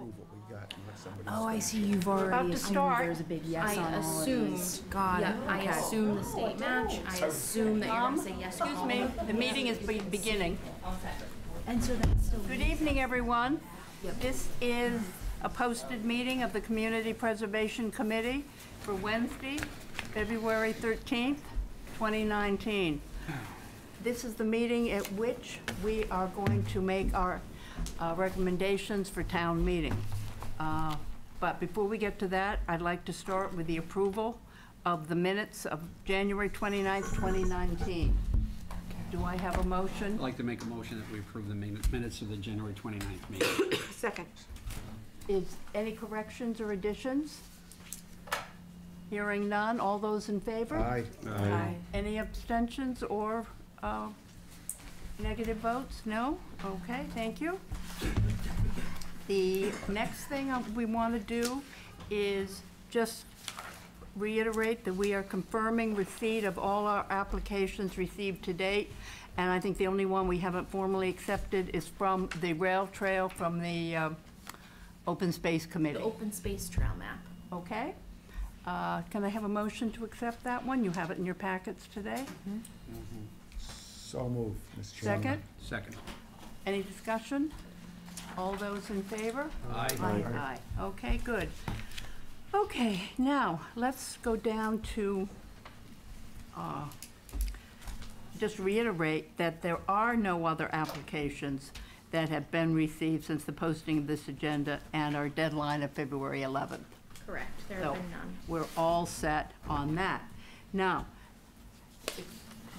approve what we got and let somebody Oh, I start. see, you've about already to assumed start. there's a big yes I on all of assume, these. Got it, I okay. assume the state match, I assume that you're gonna say yes to all Excuse of me, it. the meeting is beginning. And so that's still. Good evening, everyone. This is a posted meeting of the Community Preservation Committee for Wednesday, February 13th, 2019. This is the meeting at which we are going to make our recommendations for town meeting. But before we get to that, I'd like to start with the approval of the minutes of January 29th, 2019. Do I have a motion? I'd like to make a motion that we approve the minutes of the January 29th meeting. Second. Is any corrections or additions? Hearing none, all those in favor? Aye. Aye. Any abstentions or negative votes? No? Okay, thank you. The next thing we want to do is just reiterate that we are confirming receipt of all our applications received to date. And I think the only one we haven't formally accepted is from the rail trail from the Open Space Committee. The open space trail map. Okay? Can I have a motion to accept that one? You have it in your packets today. So moved, Mr. Chairman. Second? Second. Any discussion? All those in favor? Aye. Aye. Okay, good. Okay, now, let's go down to just reiterate that there are no other applications that have been received since the posting of this agenda and our deadline of February 11th. Correct, there So have been none. we're all set on that. Now,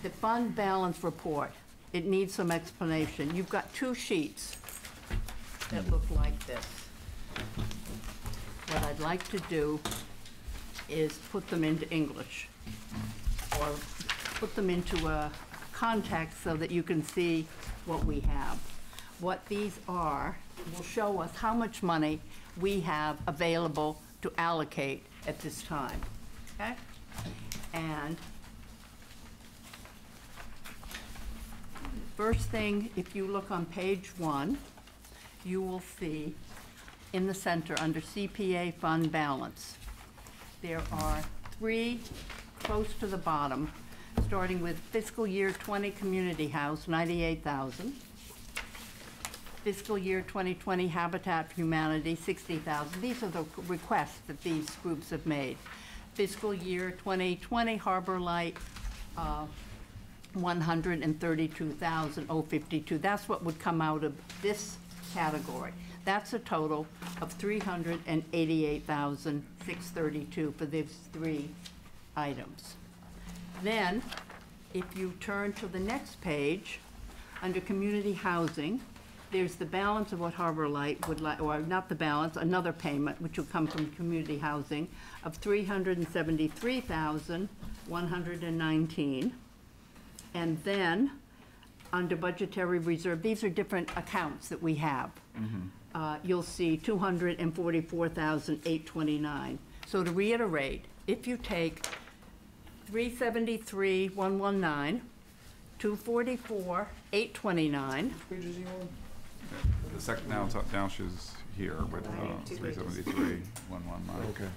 the fund balance report, it needs some explanation. You've got two sheets that look like this. What I'd like to do is put them into English or put them into a context so that you can see what we have. What these are will show us how much money we have available to allocate at this time, okay? And first thing, if you look on page 1, you will see in the center under CPA fund balance, there are 3 close to the bottom, starting with fiscal year 20 community house, 98,000. Fiscal year 2020 Habitat for Humanity, 60,000. These are the requests that these groups have made. Fiscal year 2020 Harbor Light, 132,052. That's what would come out of this category. That's a total of 388,632 for these 3 items. Then, if you turn to the next page, under community housing, there's the balance of what Harbor Light would like, or not the balance, another payment, which will come from community housing, of 373,119. And then, under budgetary reserve, these are different accounts that we have. You'll see 244,829. So to reiterate, if you take 373,119, 244,829, Which is you on? The second down she's here with 373,119. Okay.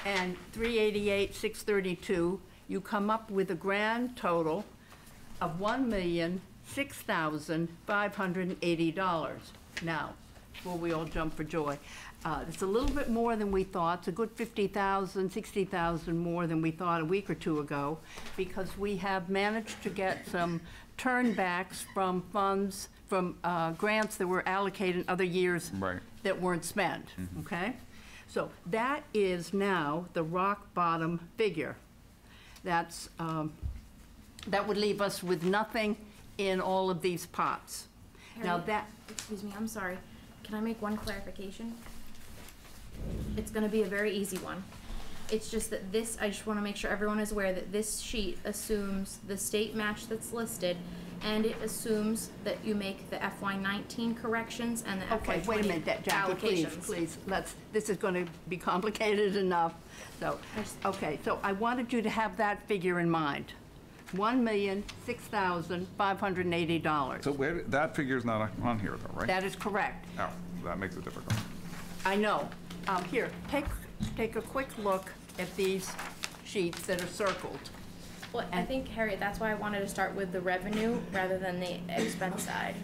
and 388,632, you come up with a grand total of $1,006,580. Now, before we all jump for joy, it's a little bit more than we thought. It's a good 50,000, 60,000 more than we thought a week or two ago, because we have managed to get some turnbacks from funds, from grants that were allocated in other years Right. that weren't spent, okay? So that is now the rock bottom figure. That's, that would leave us with nothing in all of these pots. Now Harriet, that, excuse me, I'm sorry. Can I make one clarification? It's gonna be a very easy one. It's just that this, I just wanna make sure everyone is aware that this sheet assumes the state match that's listed, and it assumes that you make the FY19 corrections and the okay, FY20 wait a minute, Jackie, please, allocations. please, this is gonna be complicated enough. So, okay, so I wanted you to have that figure in mind. $1,006,580. So where, that figure's not on here though, right? That is correct. Oh, that makes it difficult. I know. Here, take a quick look at these sheets that are circled. Well, I think, Harriet, that's why I wanted to start with the revenue rather than the expense side.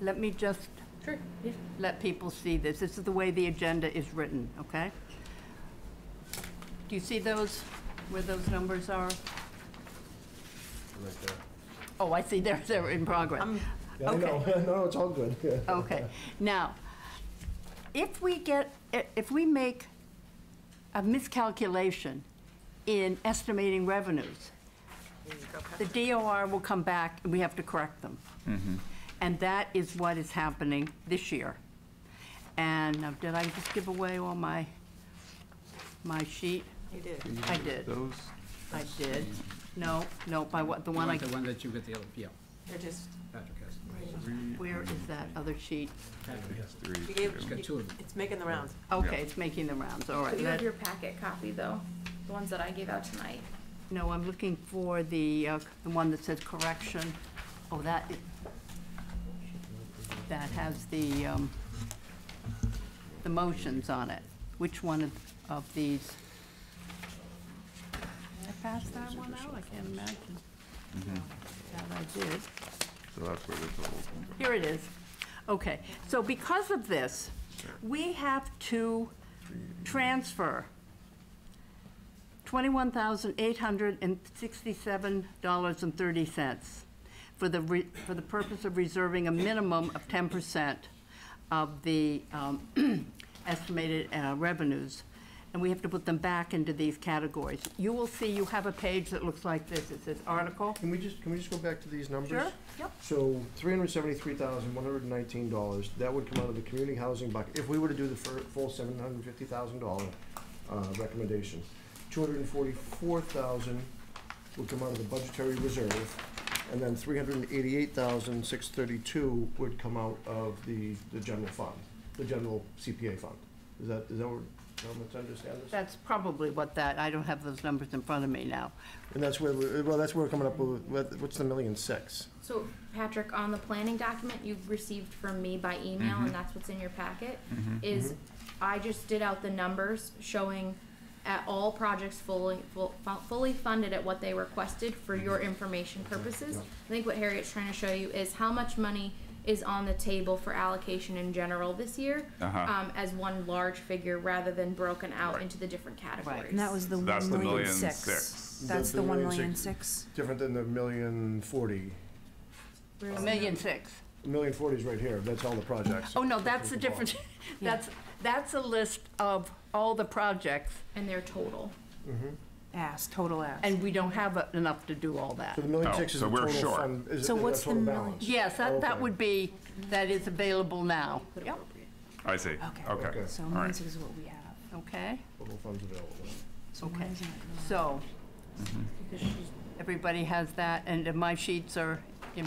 Let me just Sure. Yeah. let people see this. This is the way the agenda is written, okay? Do you see those, where those numbers are? Right there. Oh, I see, they're in progress. Yeah, I know. No, it's all good. Okay, now, if we make a miscalculation in estimating revenues, the DOR will come back and we have to correct them. And that is what is happening this year. And now, did I just give away all my sheet? You did. I did, Those, I did. No, by what, the You one I, want the one that you get the other, yeah, They're just, Patrick has. where is that other sheet? Patrick has. three, you gave, It's got two of them. it's making the rounds. Okay, it's making the rounds, all right. You have that- your packet copy, though, the ones that I gave out tonight. No, I'm looking for the one that says correction. Oh, that has the motions on it. Which one of these? Did I pass that one out? I can't imagine. That I did. so that's where the total. Here it is. Okay, so because of this, we have to transfer $21,867.30 for the purpose of reserving a minimum of 10% of the estimated revenues, and we have to put them back into these categories. You will see you have a page that looks like this. It says article. Can we just go back to these numbers? Sure, yep. So $373,119, that would come out of the community housing bucket, if we were to do the full $750,000 recommendation. $244,000 would come out of the budgetary reserve, and then $388,632 would come out of the general fund, the general CPA fund. Is that what, let's understand this? That's probably what that, I don't have those numbers in front of me now. And that's where, that's where we're coming up with, what's the $1.6 million? So, Patrick, on the planning document you received from me by email, and that's what's in your packet, is I just did out the numbers showing at all projects fully funded at what they requested for your information purposes. I think what Harriet's trying to show you is how much money is on the table for allocation in general this year, as one large figure rather than broken out into the different categories. And that was the So that's the 1,600,000. $1,600,000. That's the The 1,600,000. Different than the $1,040,000. $1.6 million. $1,040,000 is right here, that's all the projects. Oh, no, that's a different, that's a list of all the projects, And their total. Total ask. and we don't have enough to do all that. So the $1.6 million is so the we're total short. fund, is So is what's that total the balance? Yes, that Okay. would be, that is available now. Yep, I see, Okay. okay. So All 1,600,000 right. is what we have. okay, Total funds available. So Okay. why isn't it going so, everybody has that, and my sheets are in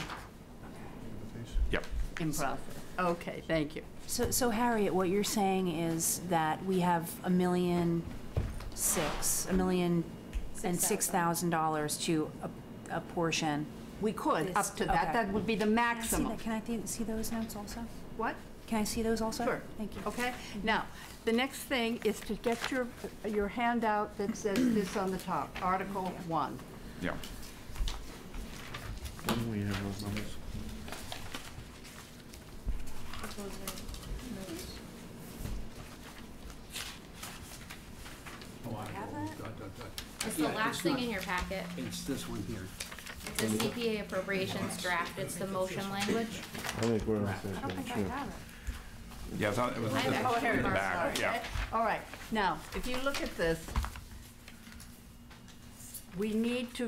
Yep, process. Okay, thank you. So Harriet, what you're saying is that we have $1,006,000 to a portion. We could, This- up to that, okay. that would be the maximum. Can I see those notes also? What? Can I see those also? Sure. Thank you. Okay, now, the next thing is to get your handout that says this on the top, Article 1. yeah. When do we have those numbers? It's the last thing in your packet. It's this one here. It's a CPA appropriations draft. It's the motion language. I think we're on the same page. Yeah, it was I have just extra in the marks. back, yeah. All right, now, if you look at this, we need to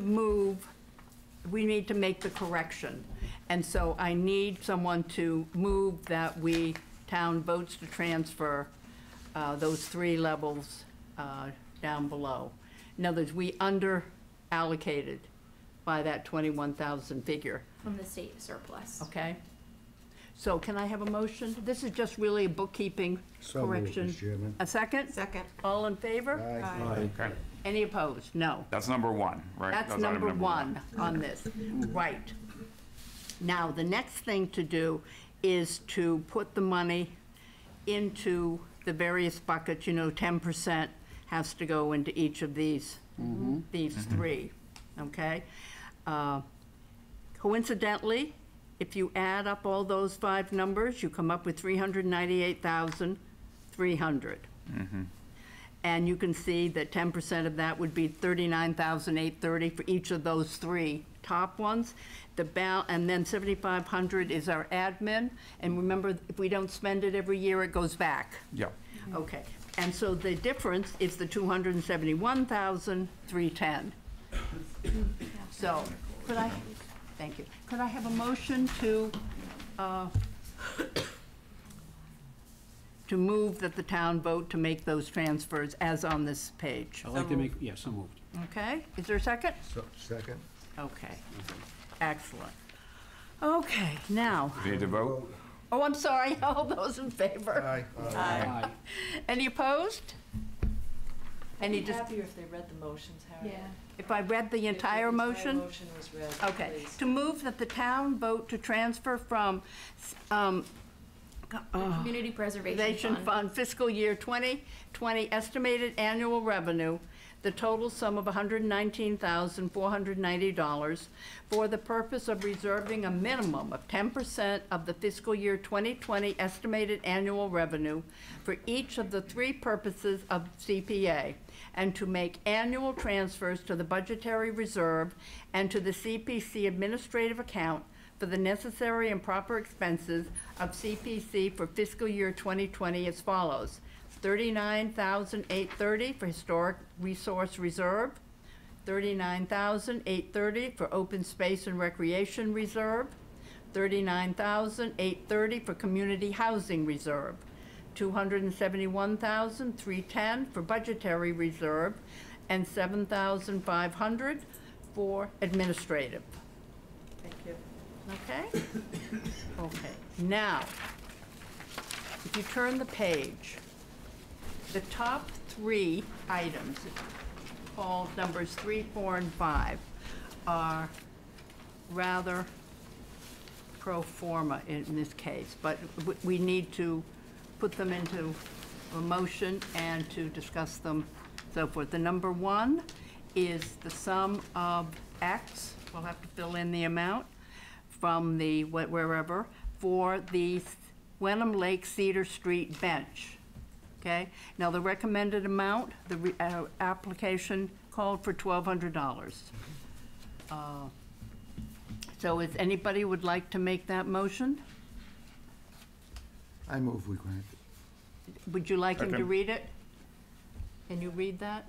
make the correction. And so I need someone to move that town votes to transfer those 3 levels down below. In other words, we under-allocated by that 21,000 figure, From the state surplus. okay? So can I have a motion? This is just really a bookkeeping So moved, correction. Mr. Chairman. A second? Second. All in favor? Aye. Okay, Any opposed? No. that's number 1, right? That's item number 1 on this. Right. Now, the next thing to do is to put the money into the various buckets, 10% has to go into each of these three, okay? Coincidentally, if you add up all those 5 numbers, you come up with 398,300. And you can see that 10% of that would be 39,830 for each of those 3 top ones. And then 7,500 is our admin. And remember, if we don't spend it every year, it goes back. Yep. Okay. And so the difference is the 271,310. So, thank you. Could I have a motion to move that the town vote to make those transfers as on this page? I'd like to make, yeah, so moved. Okay, is there a second? So, second? Okay, excellent. Okay, now, Do you need to vote? oh, I'm sorry, all those in favor? Aye. Aye. Any opposed? Any I'd be just, happier if they read the motions, Harriet. if I read the If entire motion? motion was read, Okay, please. to move that the town vote to transfer from Community Preservation Preservation Fund. Fund fiscal year 2020 estimated annual revenue, the total sum of $119,490 for the purpose of reserving a minimum of 10% of the fiscal year 2020 estimated annual revenue for each of the 3 purposes of CPA, and to make annual transfers to the budgetary reserve and to the CPC administrative account for the necessary and proper expenses of CPC for fiscal year 2020 as follows: $39,830 for Historic Resource Reserve, $39,830 for Open Space and Recreation Reserve, $39,830 for Community Housing Reserve, $271,310 for Budgetary Reserve, and $7,500 for Administrative. Thank you. Okay? Okay, now, if you turn the page, the top 3 items, called numbers 3, 4, and 5, are rather pro forma in this case, but we need to put them into a motion and to discuss them, so forth. The number 1 is the sum of X, we'll have to fill in the amount, from the wherever, for the Wenham Lake Cedar Street bench. Okay? Now, the recommended amount, the application called for $1,200. So if anybody would like to make that motion, I move we grant. would you like him to Second. read it? Can you read that?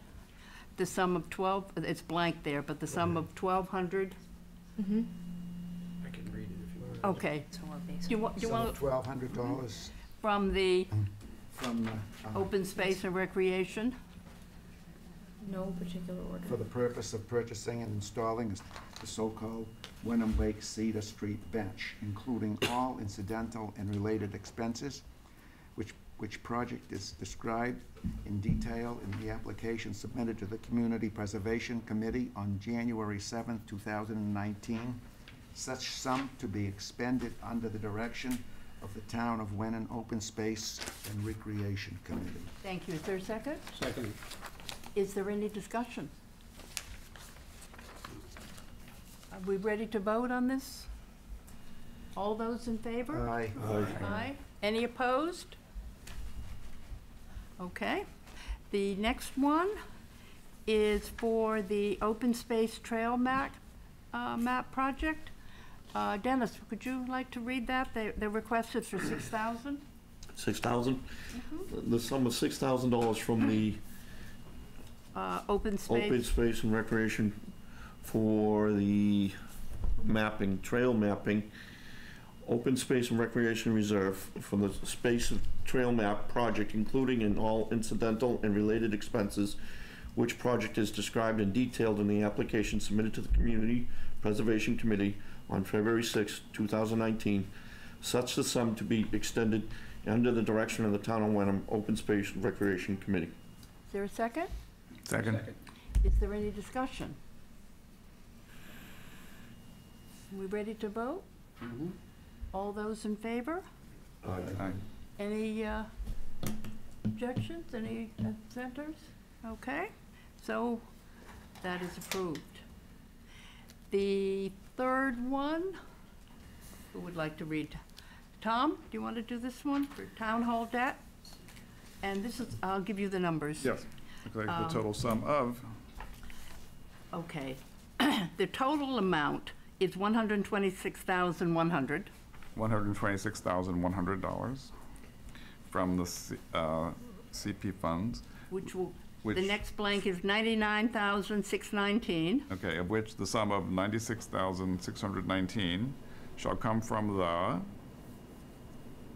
The sum of 12, it's blank there, but the sum of 1,200, I can read it if you want. okay. You want, $1,200 from the from, Open Space and Recreation? No particular order. for the purpose of purchasing and installing the so-called Wenham Lake Cedar Street bench, including all incidental and related expenses, which project is described in detail in the application submitted to the Community Preservation Committee on January 7th, 2019. Such sum to be expended under the direction of the Town of Wenham Open Space and Recreation Committee. Thank you. Is there a second? Second. Is there any discussion? Are we ready to vote on this? All those in favor? Aye. Aye. Any opposed? Okay. The next one is for the Open Space Trail map project. Dennis, would you like to read that? The request is for $6,000? 6,000? The sum of $6,000 from the Open Open Space, Space and Recreation for the mapping, trail mapping, Open Space and Recreation Reserve for the Space Trail Map project, including in all incidental and related expenses, which project is described and detailed in the application submitted to the Community Preservation Committee on February 6, 2019. Such the sum to be extended under the direction of the Town of Wenham Open Space and Recreation Committee. is there a second? Second? Is there any discussion? Are we ready to vote? All those in favor? Aye. Any objections? Any dissenters? Okay, so that is approved. The third one, who would like to read? Tom, do you want to do this one for town hall debt? And this is, I'll give you the numbers. Yes, okay, the total sum of, Okay. The total amount is $126,100. $126,100 from the CP funds. Which will, the Which- next blank is $99,619. Okay, of which the sum of 96,619 shall come from the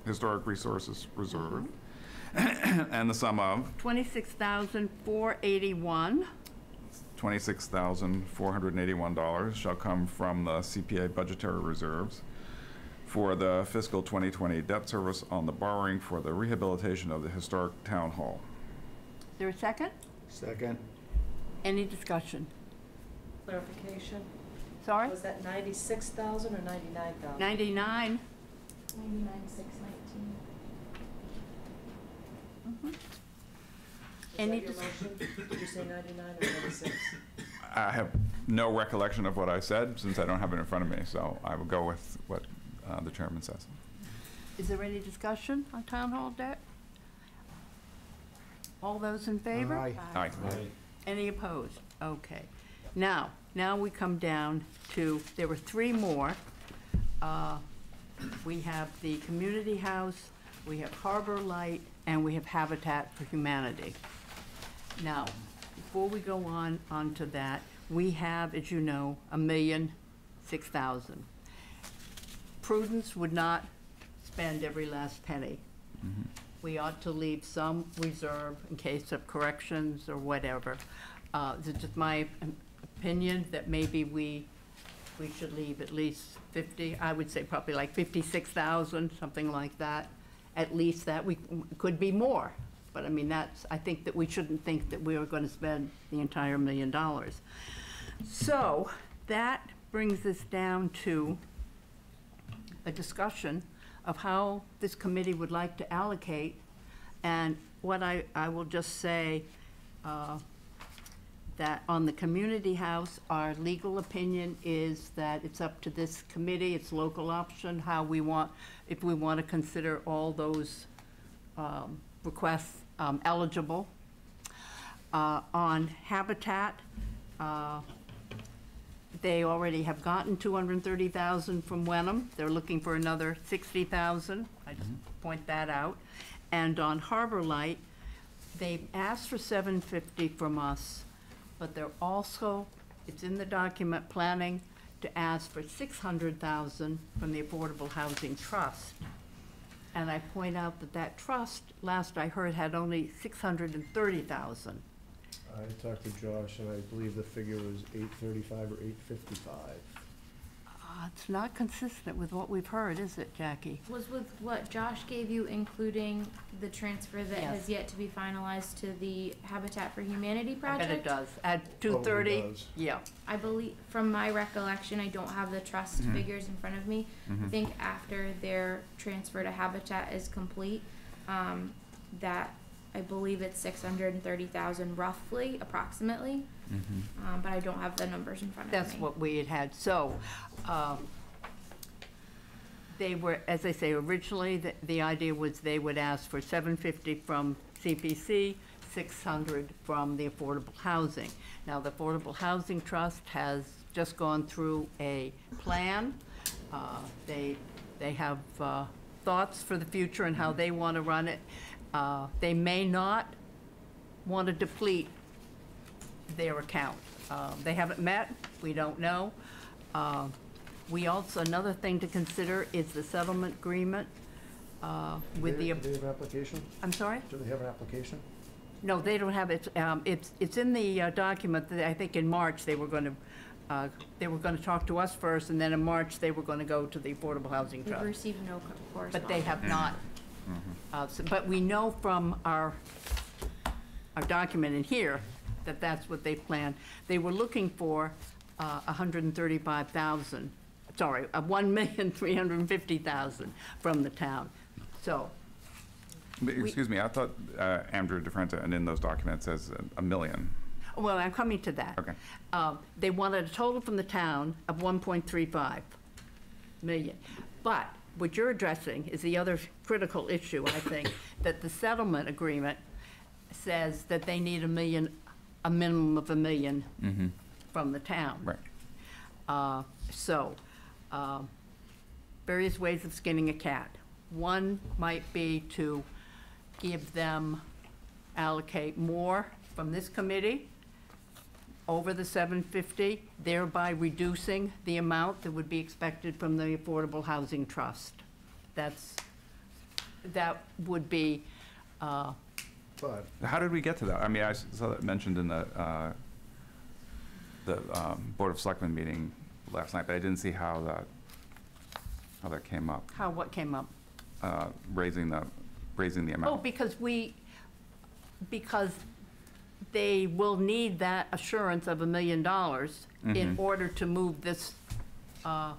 Historic Resources Reserve, and the sum of $26,481. $26,481 shall come from the CPA budgetary reserves for the fiscal 2020 debt service on the borrowing for the rehabilitation of the historic town hall. Is there a second? Second. Any discussion? Clarification, Sorry? was that 96,000 or 99,000? 99. 99,619. Any Is that your motion? Did you say 99 or 96? I have no recollection of what I said since I don't have it in front of me, so I will go with what the chairman says. Is there any discussion on town hall debt? All those in favor? Aye. Aye. Any opposed? Okay. Now we come down to, there were three more. We have the community house, we have Harbor Light, and we have Habitat for Humanity. Now, before we go on to that, we have, as you know, $1,006,000. Prudence would not spend every last penny. We ought to leave some reserve in case of corrections or whatever. It's just my opinion that maybe we should leave at least 50, I would say probably like 56,000, something like that. At least that, we could be more. But I mean, I think that we shouldn't think that we are going to spend the entire $1 million. So that brings us down to a discussion of how this committee would like to allocate. And what I will just say, that on the community house, our legal opinion is that it's up to this committee, it's local option, how we want, if we want to consider all those requests eligible. On Habitat, they already have gotten $230,000 from Wenham. They're looking for another $60,000. I just point that out. And on Harbor Light, they've asked for $750 from us, but they're also, it's in the document, planning to ask for $600,000 from the Affordable Housing Trust. And I point out that that trust, last I heard, had only $630,000. I talked to Josh, and I believe the figure was 835 or 855. It's not consistent with what we've heard, is it, Jackie? Was with what Josh gave you, including the transfer that Yes. has yet to be finalized to the Habitat for Humanity I project? bet it does. At Oh, it 230, does. yeah. I believe, from my recollection, I don't have the trust figures in front of me. I think after their transfer to Habitat is complete, that I believe it's 630,000 roughly, approximately. But I don't have the numbers in front of me. That's what we had had. So, they were, as I say, originally, the idea was they would ask for $750 from CPC, $600 from the Affordable Housing. Now, the Affordable Housing Trust has just gone through a plan. They have thoughts for the future and how they want to run it. They may not want to deplete their account. They haven't met, we don't know. We also, another thing to consider is the settlement agreement with the. Do they have an application? I'm sorry? Do they have an application? No, they don't have it. It's in the document that I think in March they were going to talk to us first, and then in March they were going to go to the Affordable Housing We've Trust. received no correspondence. But they have not. But we know from our document in here that that's what they planned. They were looking for $135,000, sorry, $1,350,000 from the town. So Excuse me, I thought Andrew DeFrenta, and in those documents says $1 million. Well, I'm coming to that. Okay. They wanted a total from the town of 1.35 million. But what you're addressing is the other critical issue, I think, that the settlement agreement says that they need a minimum of $1 million from the town. Right. Various ways of skinning a cat. One might be to give them, allocate more from this committee over the 750, thereby reducing the amount that would be expected from the Affordable Housing Trust. That would be, But How did we get to that? I mean, I saw that mentioned in the Board of Selectmen meeting last night, but I didn't see how that came up. what came up? Raising the amount. Oh, because they will need that assurance of $1 million in order to move this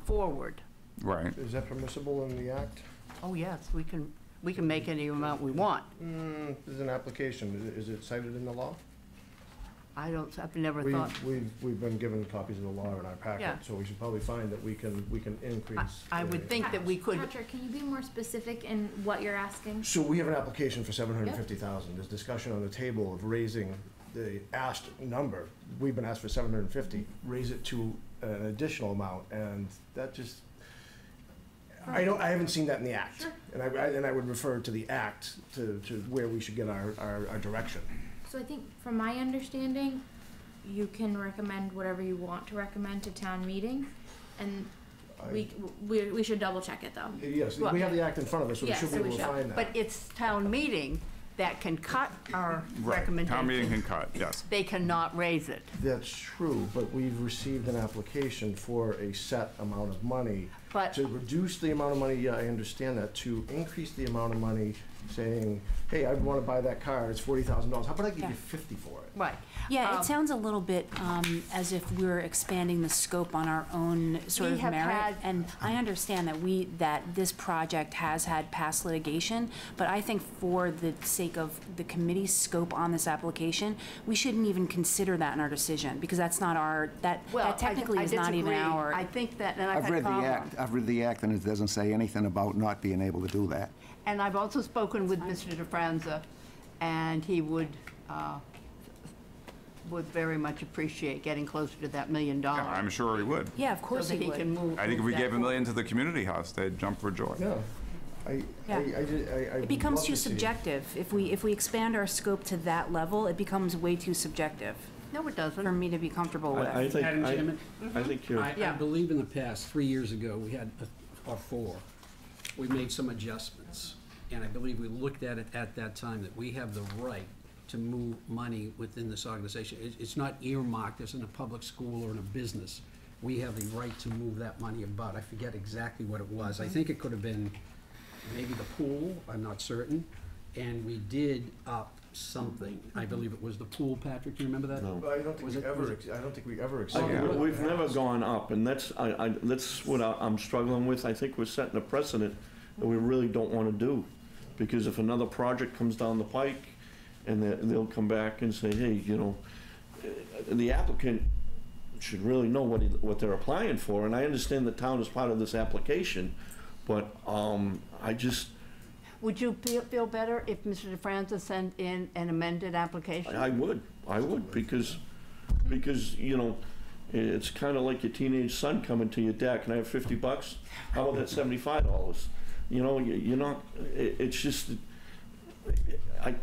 forward. Right. is that permissible in the act? Oh, yes, we can make any amount we want. There's an application. Is it cited in the law? I've never thought, We've been given copies of the law in our Yeah. packet, so we should probably find that we can increase. I would the- think that we could, Patrick, can you be more specific in what you're asking? So we have an application for 750,000. There's discussion on the table of raising the asked number. We've been asked for 750, raise it to an additional amount, and that just, I haven't seen that in the act. Sure. And I would refer to the act to where we should get our direction. So I think, from my understanding, you can recommend whatever you want to recommend to town meeting, and we should double check it though. Yes, we have the act in front of us, so we Yeah, should be so we able to should. find that. but it's town meeting that can cut our Right. recommendation. Town meeting can cut, yes. They cannot raise it. That's true, but we've received an application for a set amount of money. But- To reduce the amount of money, yeah, I understand that. To increase the amount of money, saying, hey, I want to buy that car, it's $40,000. How about I give Yeah. you 50 for it? Right. Yeah, it sounds a little bit as if we're expanding the scope on our own sort We of have merit. had- And I understand that this project has had past litigation, but I think for the sake of the committee's scope on this application, we shouldn't even consider that in our decision, because that's not that Well, technically I is not even disagree. our. I think that, and I've I've had read the problems. act, and it doesn't say anything about not being able to do that. And I've also spoken with Mr. DeFranza, and he would very much appreciate getting closer to that $1 million. I'm sure he would. Yeah, of course So that he he would. can move. I think if we that gave $1 forward. million to the community house, they'd jump for joy. Yeah. Yeah. It It becomes too subjective. If we expand our scope to that level, it becomes way too subjective No, it for doesn't. me to be comfortable with. I think, Madam Chairman? I think you're, I Yeah. believe in the past, 3 years ago, we had, or 4, we made some adjustments. And I believe we looked at it at that time, that we have the right to move money within this organization. It's not earmarked as in a public school or in a business. We have the right to move that money about. I forget exactly what it was. I think it could have been maybe the pool, I'm not certain. And we did up something. I believe it was the pool, Patrick, you remember that? no. But I don't think Was we it- ever, was I don't think we ever I- exceeded. yeah. what We've we never asked. gone up, and that's what I'm struggling with. I think we're setting a precedent that we really don't want to do. Because if another project comes down the pike, and they'll come back and say, hey, the applicant should really know what they're applying for, and I understand the town is part of this application, but I just, Would you feel better if Mr. DeFranza sent in an amended application? I would, because, it's kind of like your teenage son coming to your dad, can I have $50? How about that $75? You're not, it's just,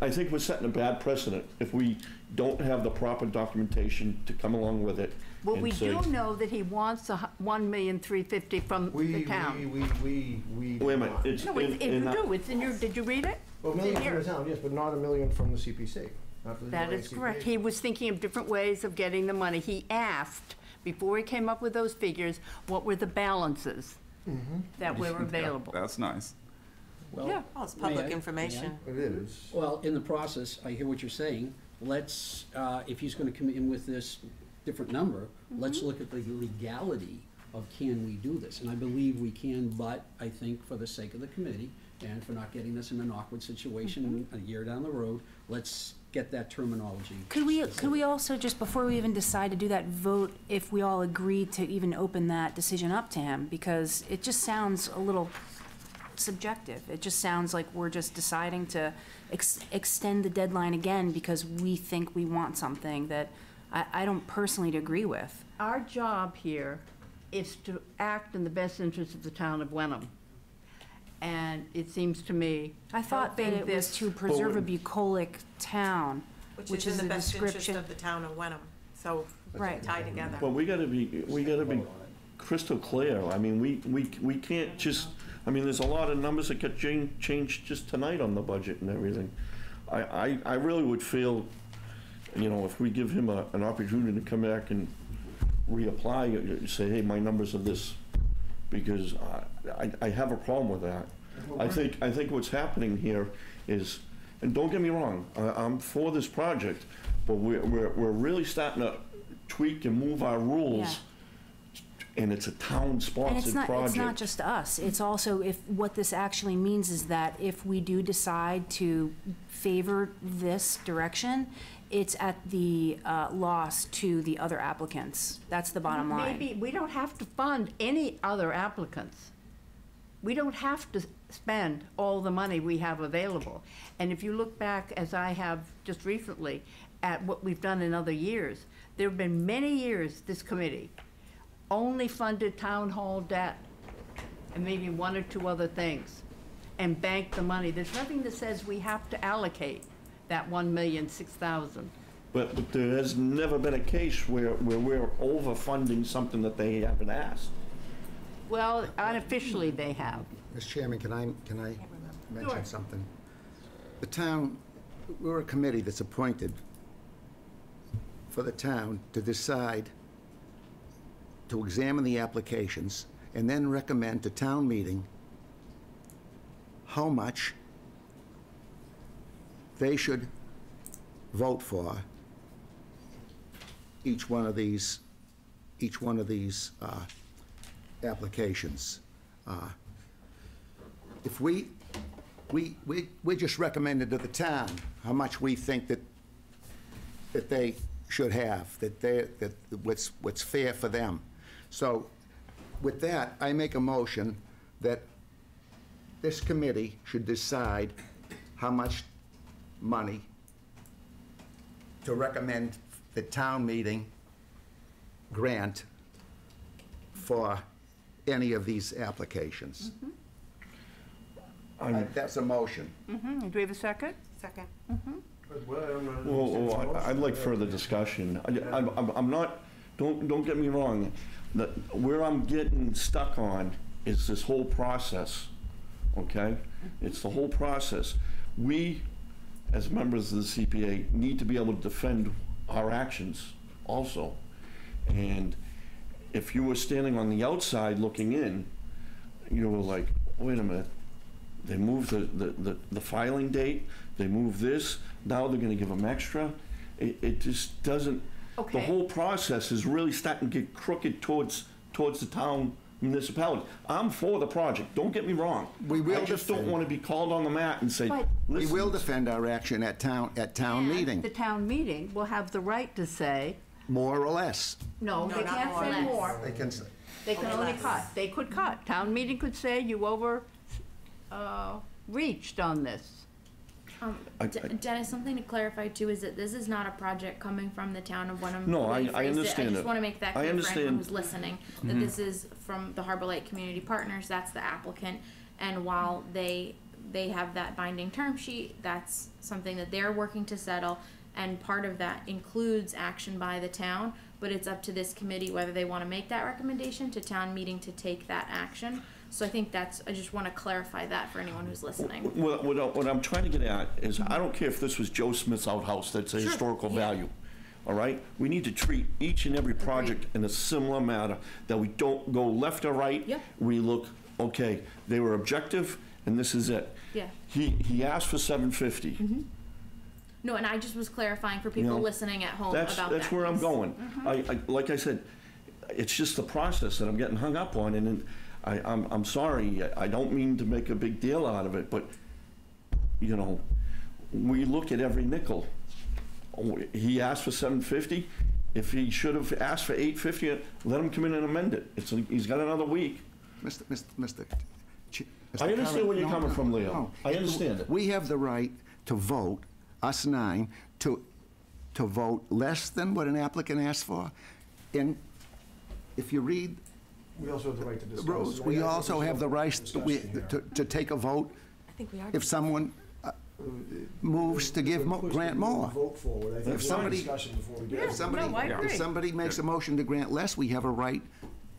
I think we're setting a bad precedent if we don't have the proper documentation to come along with it. Well, and we say- do know that he wants $1,350,000 from the town. We. Wait a minute, it's No, you do, it's in your, did you read it? Well, $1 million It's in from the here. town, yes, but not $1 million from the CPC. Not for the That is CPA. correct. He was thinking of different ways of getting the money. He asked, before he came up with those figures, what were the balances that were available? That's nice. Well, Yeah. Oh, it's may I- public information. It is. Well, in the process, I hear what you're saying. Let's, if he's gonna come in with this different number, let's look at the legality of can we do this? And I believe we can, but I think for the sake of the committee, and for not getting us in an awkward situation a year down the road. Let's get that terminology. Could we also, just before we even decide to do that, vote if we all agree to even open that decision up to him? Because it just sounds a little subjective. It just sounds like we're just deciding to extend the deadline again because we think we want something that I don't personally agree with. Our job here is to act in the best interest of the town of Wenham. And it seems to me. I thought that it was to preserve a bucolic town, which is in the the best interest description. of the town of Wenham, so Right. tie together. But we gotta be crystal clear. I mean, we can't just, I mean, there's a lot of numbers that get changed just tonight on the budget and everything. I really would feel, you know, if we give him an opportunity to come back and reapply, say, hey, my numbers are this, because I have a problem with that. I think what's happening here is, and don't get me wrong, I'm for this project, but we're really starting to tweak and move our rules, and it's a town-sponsored project. It's not just us. It's also, if what this actually means is that if we do decide to favor this direction, it's at the loss to the other applicants. That's the bottom line. Maybe we don't have to fund any other applicants. We don't have to spend all the money we have available. And if you look back, as I have just recently, at what we've done in other years, there have been many years this committee only funded town hall debt and maybe one or two other things and banked the money. There's nothing that says we have to allocate that $1,006,000. But there has never been a case where we're overfunding something that they haven't asked. Well, unofficially they have. Mr. Chairman, can I Sure. mention something? The town, we're a committee that's appointed for the town to decide, to examine the applications, and then recommend to town meeting how much they should vote for each one of these applications. If we just recommended to the town how much we think that they should have, that what's fair for them. So with that, I make a motion that this committee should decide how much money to recommend the town meeting grant for any of these applications. That's a motion. Do we have a second? Second. Well, I'd like further discussion. I'm not, don't get me wrong, where I'm getting stuck on is this whole process, okay? It's the whole process. We, as members of the CPA, need to be able to defend our actions also. And if you were standing on the outside looking in, you were like, wait a minute, they moved the filing date, they moved this, now they're gonna give them extra. It just doesn't, Okay. the whole process is really starting to get crooked towards the town municipality. I'm for the project, don't get me wrong. We will I just don't defend. wanna be called on the mat and say, But- We listen. will defend our action at town And meeting, the town meeting will have the right to say, more or less. no, No, they not can't more. say Less. more. They can say. They can Only only less. cut. They could cut. Town meeting could say you reached on this. Dennis, something to clarify too is that this is not a project coming from the town of Wenham. No, the way I you phrased it. understand I just it. wanna make that I clear for understand. anyone who's listening, that this is from the Harbor Light Community Partners, that's the applicant. And while they have that binding term sheet, that's something that they're working to settle. And part of that includes action by the town, but it's up to this committee whether they wanna make that recommendation to town meeting to take that action. So I think I just wanna clarify that for anyone who's listening. What I'm trying to get at is, I don't care if this was Joe Smith's outhouse, that's a historical value, all right? We need to treat each and every project in a similar manner, that we don't go left or right. Yep. We look, okay, they were objective, and this is it. Yeah. He asked for $750. No, and I just was clarifying for people You know, listening at home about that. That's where I'm piece. going. Like I said, it's just the process that I'm getting hung up on, and then I'm sorry, I don't mean to make a big deal out of it, but, you know, we look at every nickel. He asked for $750. If he should have asked for $850, let him come in and amend it. He's got another week. I understand where you're coming from, Leo. I understand it. We have the right to vote, us 9, to vote less than what an applicant asked for. And if you read We also have the right to discuss. rules, we also have the right to take a vote I think we are. if someone moves to give, grant more. Vote forward. I think If we're somebody- in discussion before we get. If somebody, No, I agree. if somebody makes a motion to grant less, we have a right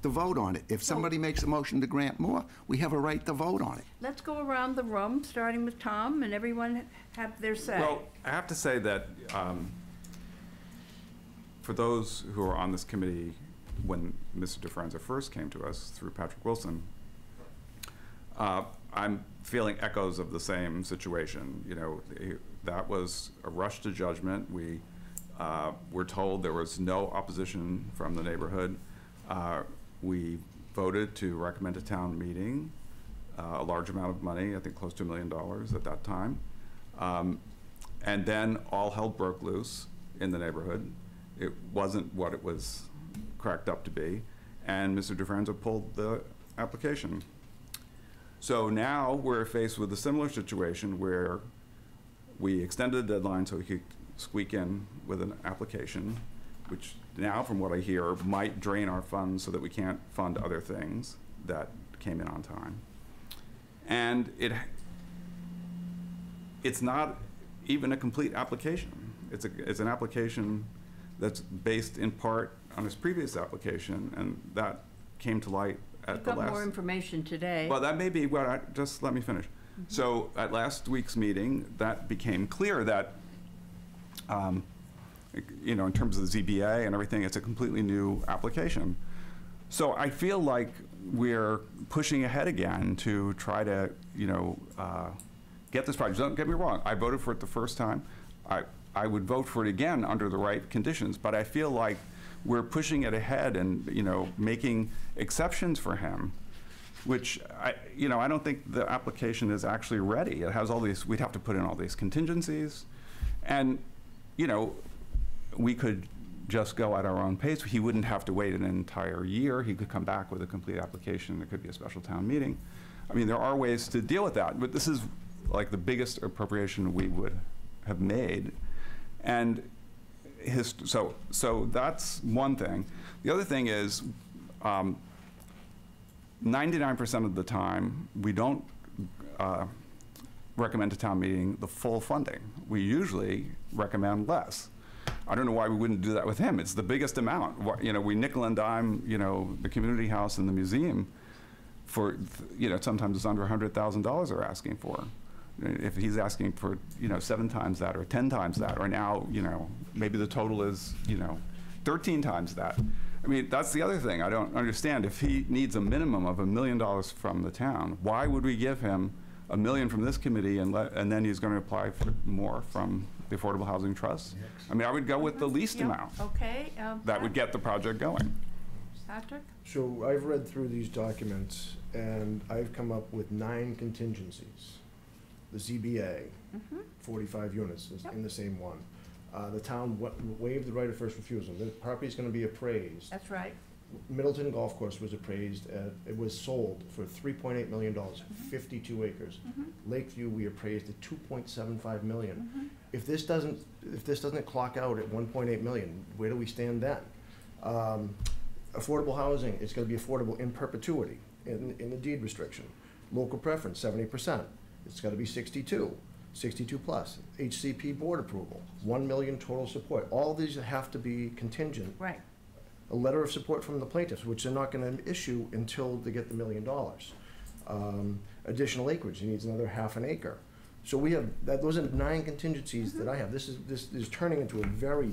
to vote on it. If somebody makes a motion to grant more, we have a right to vote on it. Let's go around the room, starting with Tom, and everyone have their say. Well, I have to say that for those who are on this committee, when Mr. DeFranza first came to us through Patrick Wilson, I'm feeling echoes of the same situation. You know, that was a rush to judgment. We were told there was no opposition from the neighborhood. We voted to recommend a town meeting, a large amount of money, I think close to $1 million at that time. And then all hell broke loose in the neighborhood. It wasn't what it was cracked up to be, and Mr. DeFranza pulled the application. So now we're faced with a similar situation where we extended the deadline so we could squeak in with an application, which now, from what I hear, might drain our funds so that we can't fund other things that came in on time. And it's not even a complete application. It's an application that's based in part on his previous application, and that came to light at the Got last. more information today. Well, that may be what just let me finish. So at last week's meeting, that became clear that, you know, in terms of the ZBA and everything, it's a completely new application. So I feel like we're pushing ahead again to try to, you know, get this project. Don't get me wrong, I voted for it the first time. I would vote for it again under the right conditions, but I feel like we're pushing it ahead and, you know, making exceptions for him, which you know, I don't think the application is actually ready. It has all these, we'd have to put in all these contingencies, and, you know, we could just go at our own pace. He wouldn't have to wait an entire year. He could come back with a complete application. There could be a special town meeting. I mean, there are ways to deal with that, but this is like the biggest appropriation we would have made. And so that's one thing. The other thing is 99% of the time, we don't recommend to town meeting the full funding. We usually recommend less. I don't know why we wouldn't do that with him. It's the biggest amount. You know, we nickel and dime, you know, the community house and the museum for, you know, sometimes it's under $100,000 they're asking for. If he's asking for, you know, 7 times that or 10 times that, or now, you know, maybe the total is, you know, 13 times that. I mean, that's the other thing I don't understand. If he needs a minimum of $1 million from the town, why would we give him $1 million from this committee and then he's going to apply for more from the Affordable Housing Trust? I mean, I would go with the least Yep. amount. Okay. That would get the project going. Patrick? So I've read through these documents, and I've come up with 9 contingencies. The ZBA, 45 units is in the same one. The town waived the right of first refusal. The property's gonna be appraised. That's right. Middleton Golf Course was appraised, it was sold for $3.8 million, 52 acres. Lakeview, we appraised at $2.75 million. If this doesn't clock out at $1.8 million, where do we stand then? Affordable housing, it's gonna be affordable in perpetuity, in the deed restriction. Local preference, 70%. It's gotta be 62 plus. HCP board approval, 1 million total support. All these have to be contingent. Right. A letter of support from the plaintiffs, which they're not gonna issue until they get the $1 million. Additional acreage, he needs another half an acre. So we have, those are 9 contingencies that I have. This is turning into a very,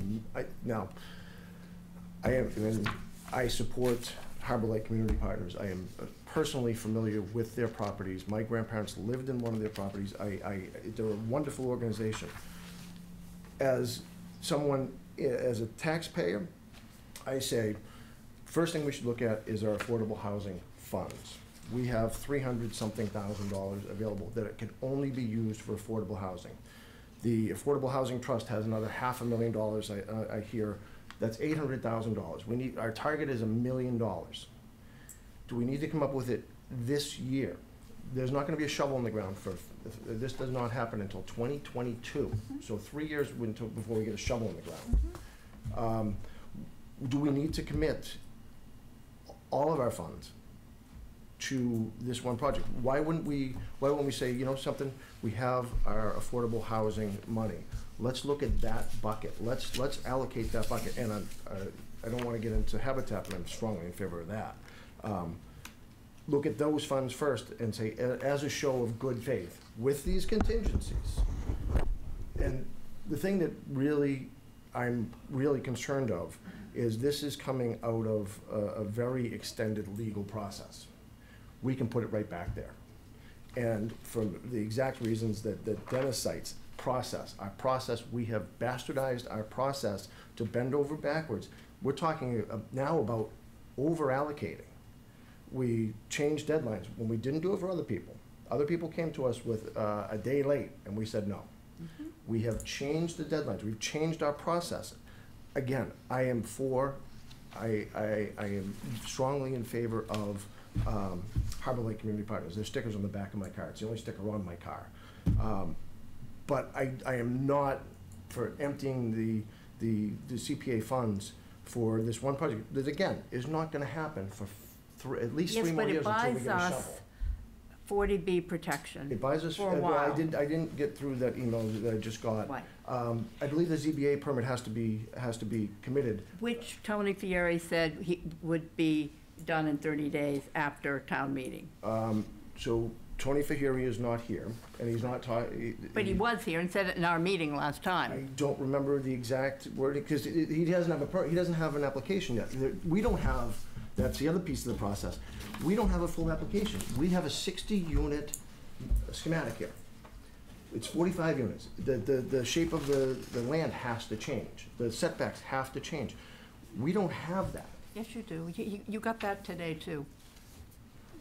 I support Harbor Lake Community Partners. I am personally familiar with their properties. My grandparents lived in one of their properties. They're a wonderful organization. As someone, as a taxpayer, I say, first thing we should look at is our affordable housing funds. we have $300-something thousand available that it can only be used for affordable housing. The Affordable Housing Trust has another $500,000, I hear. That's $800,000. Our target is $1 million. Do we need to come up with it this year? There's not gonna be a shovel in the ground this does not happen until 2022. So 3 years before we get a shovel in the ground. Do we need to commit all of our funds to this one project? Why wouldn't we say, you know something, we have our affordable housing money. Let's look at that bucket. Let's allocate that bucket. And I don't want to get into habitat, but I'm strongly in favor of that. Look at those funds first and say, as a show of good faith, with these contingencies. And the thing that I'm really concerned of is this is coming out of a very extended legal process. We can put it right back there. And for the exact reasons that Dennis cites, our process, we have bastardized our process to bend over backwards. We're talking now about over-allocating. We changed deadlines when we didn't do it for other people. Other people came to us with a day late, and we said no. We have changed the deadlines. We've changed our process. Again, I am strongly in favor of Harbor Lake Community Partners. There's stickers on the back of my car. It's the only sticker on my car. But I am not for emptying the CPA funds for this one project that, again, is not going to happen for at least 3 more years until we get a shovel. Yes, but it buys us 40B protection. It buys us, for a well, while. I didn't get through that email that I just got. Right. I believe the ZBA permit has to be committed. Which Tony Fieri said he would be done in 30 days after town meeting. So Tony Fahiri is not here, and he's not talking. But he was here and said it in our meeting last I time. don't remember the exact wording, because he doesn't have he doesn't have an application yet. We don't have, that's the other piece of the process. We don't have a full application. We have a 60-unit schematic here. It's 45 units. The shape of the land has to change. The setbacks have to change. We don't have that. Yes, you do. You got that today, too.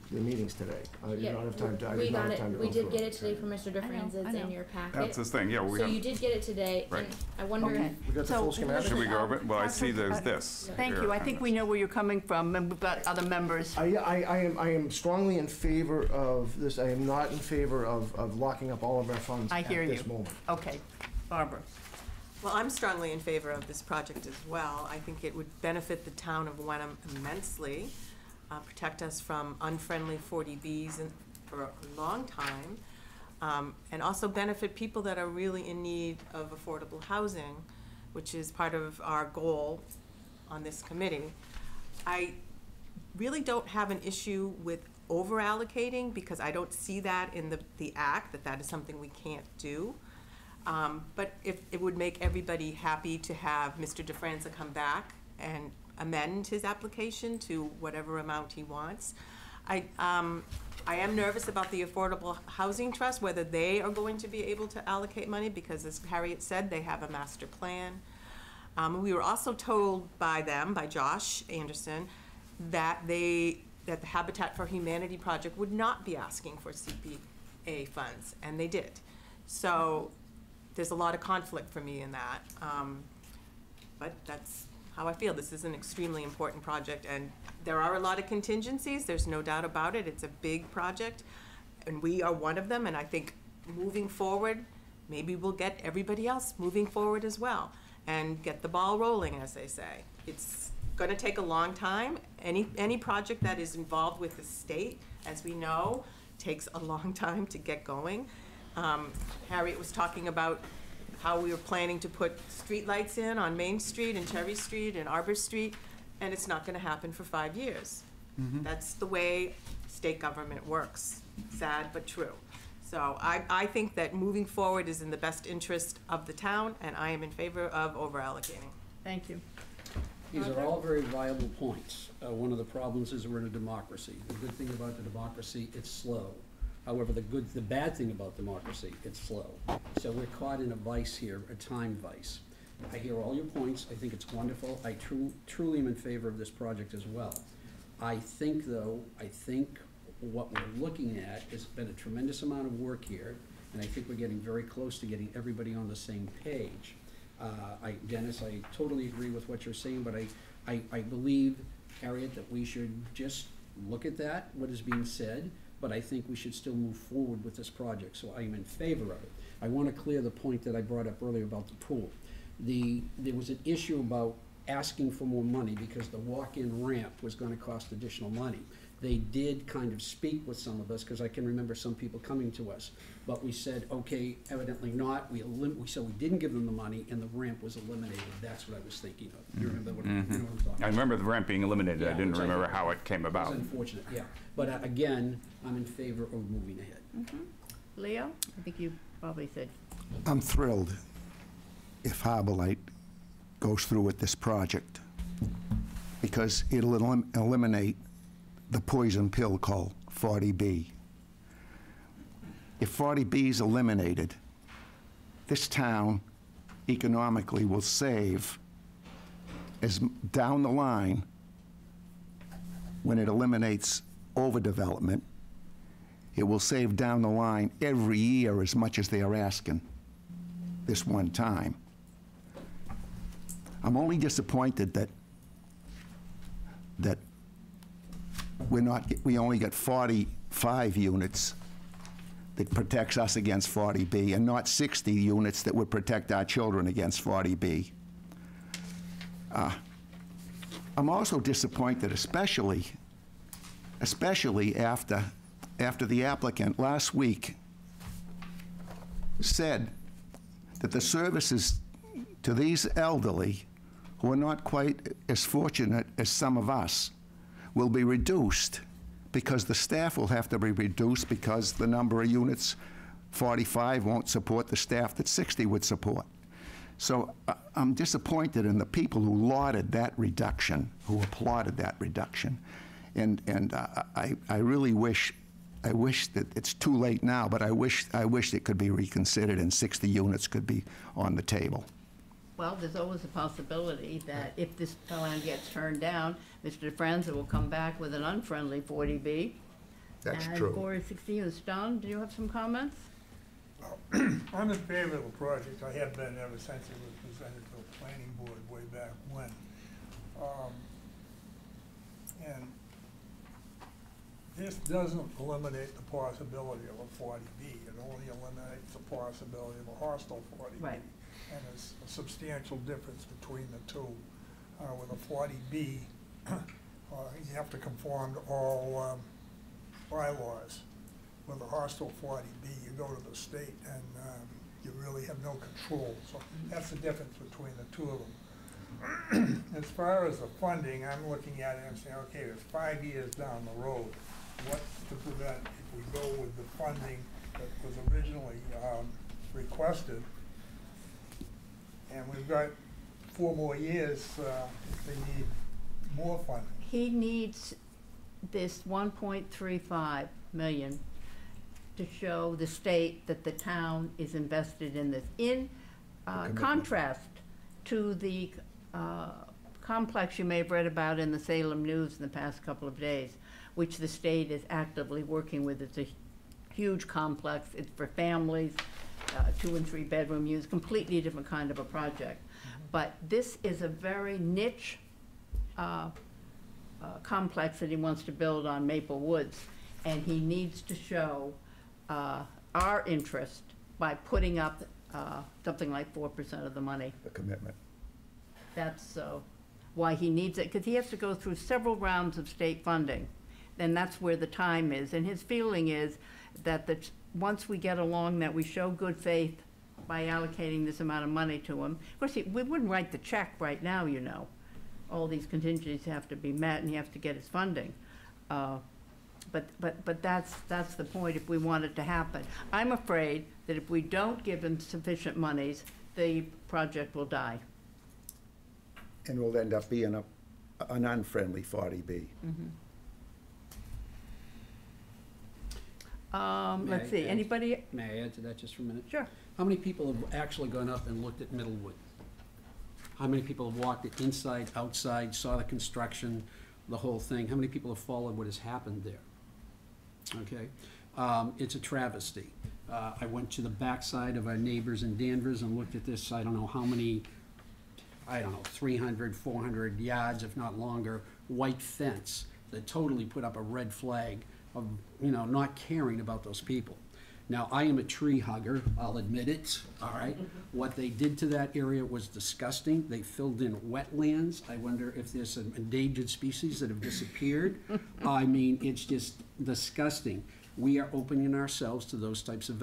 The meeting's today. I did Yeah, not have time to, we go got it, through we did get it today from Mr. DeFranz, I it's know. in your packet. That's his thing, yeah, we So have, you did get it today, Right. and I wonder Okay. if We got the So, full schematic? should we go over it? Well, I see Patrick, there's this. Thank here you. I and think this. we know where you're coming from, and we've got other members. I am strongly in favor of this. I am not in favor of locking up all of our funds I at hear this you. moment. Okay. Barbara. Well, I'm strongly in favor of this project as well. I think it would benefit the town of Wenham immensely, protect us from unfriendly 40Bs for a long time, and also benefit people that are really in need of affordable housing, which is part of our goal on this committee. I really don't have an issue with over-allocating, because I don't see that in the act, that is something we can't do. But if it would make everybody happy to have Mr. DeFranza come back and amend his application to whatever amount he wants. I am nervous about the Affordable Housing Trust, whether they are going to be able to allocate money, because as Harriet said, they have a master plan. We were also told by Josh Anderson, that the Habitat for Humanity project would not be asking for CPA funds, and they did. So there's a lot of conflict for me in that, but that's how I feel. This is an extremely important project, and there are a lot of contingencies, there's no doubt about it. It's a big project, and we are one of them, and I think moving forward, maybe we'll get everybody else moving forward as well, and get the ball rolling, as they say. It's gonna take a long time. Any project that is involved with the state, as we know, takes a long time to get going. Harriet was talking about how we were planning to put streetlights in on Main Street and Cherry Street and Arbor Street, and it's not gonna happen for 5 years. That's the way state government works, sad but true. So I think that moving forward is in the best interest of the town, and I am in favor of over-allocating. Thank you. These are all very viable points. One of the problems is we're in a democracy. The good thing about the democracy, it's slow. However, the bad thing about democracy, it's slow. So we're caught in a vice here, a time vice. I hear all your points. I think it's wonderful. I truly am in favor of this project as well. I think, though, what we're looking at has been a tremendous amount of work here, and I think we're getting very close to getting everybody on the same page. Dennis, I totally agree with what you're saying, but I believe, Harriet, that we should just look at that, what is being said, but I think we should still move forward with this project, so I am in favor of it. I want to clear the point that I brought up earlier about the pool. There was an issue about asking for more money because the walk-in ramp was going to cost additional money. They did kind of speak with some of us, because I can remember some people coming to us, but we said, okay, evidently not. We said we didn't give them the money, and the ramp was eliminated. That's what I was thinking of. You remember what, you know what I'm talking about? I remember the ramp being eliminated. Yeah, I didn't which I remember think how it came It about. was unfortunate, yeah. But again, I'm in favor of moving ahead. Leo, I think you probably said. I'm thrilled if Harbor Light goes through with this project, because it'll eliminate the poison pill called 40B. If 40B is eliminated, this town economically will save, as down the line, when it eliminates overdevelopment, it will save down the line every year as much as they are asking this one time. I'm only disappointed that we only got 45 units that protects us against 40B, and not 60 units that would protect our children against 40B. I'm also disappointed, especially after the applicant last week said that the services to these elderly, who are not quite as fortunate as some of us, will be reduced because the staff will have to be reduced because the number of units, 45, won't support the staff that 60 would support. So I'm disappointed in the people who lauded that reduction, who applauded that reduction. And I really wish that it's too late now, but I wish it could be reconsidered and 60 units could be on the table. Well, there's always a possibility that if this plan gets turned down, Mr. DeFranza will come back with an unfriendly 40B. That's and true. for 60 units. Don, do you have some comments? I'm in favor of the project. I have been ever since it was presented to the planning board way back when. And this doesn't eliminate the possibility of a 40B. It only eliminates the possibility of a hostile 40B. Right. And there's a substantial difference between the two. With a 40B, you have to conform to all bylaws. With a hostile 40B, you go to the state and you really have no control. So that's the difference between the two of them. As far as the funding, I'm looking at it and saying, okay, there's 5 years down the road. What's to prevent if we go with the funding that was originally requested? And we've got 4 more years if they need more funding. He needs this 1.35 million to show the state that the town is invested in this. In contrast to the complex you may have read about in the Salem News in the past couple of days, which the state is actively working with. It's a huge complex. It's for families, 2 and 3 bedroom use, completely different kind of a project. But this is a very niche complex that he wants to build on Maple Woods, and he needs to show our interest by putting up something like 4% of the money. The commitment. That's why he needs it, because he has to go through several rounds of state funding. And that's where the time is. And his feeling is that once we get along, that we show good faith by allocating this amount of money to him. Of course, we wouldn't write the check right now, you know. All these contingencies have to be met, and he has to get his funding. But that's the point if we want it to happen. I'm afraid that if we don't give him sufficient monies, the project will die. And will end up being an unfriendly 40B. Let's see, anybody? May I add to that just for a minute? Sure. How many people have actually gone up and looked at Middlewood? How many people have walked it inside, outside, saw the construction, the whole thing? How many people have followed what has happened there? okay? It's a travesty. I went to the backside of our neighbors in Danvers and looked at this, I don't know how many, 300, 400 yards, if not longer, white fence that totally put up a red flag of, not caring about those people. Now, I am a tree hugger, I'll admit it, all right? What they did to that area was disgusting. They filled in wetlands. I wonder if there's some endangered species that have disappeared. I mean, it's just disgusting. We are opening ourselves to those types of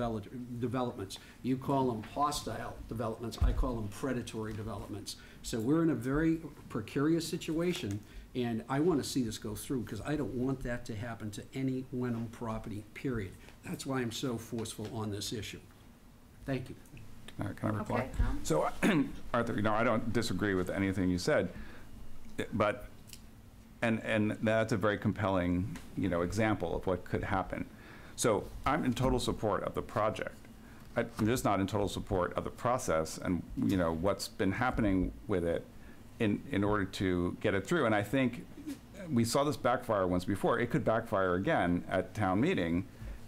developments. You call them hostile developments, I call them predatory developments. So we're in a very precarious situation, and I want to see this go through because I don't want that to happen to any Wenham property, period. That's why I'm so forceful on this issue. Thank you. Can I reply? Okay, Tom? So, Arthur, I don't disagree with anything you said, but, and that's a very compelling, example of what could happen. So I'm in total support of the project. I'm just not in total support of the process and, what's been happening with it in order to get it through. And I think we saw this backfire once before. It could backfire again at town meeting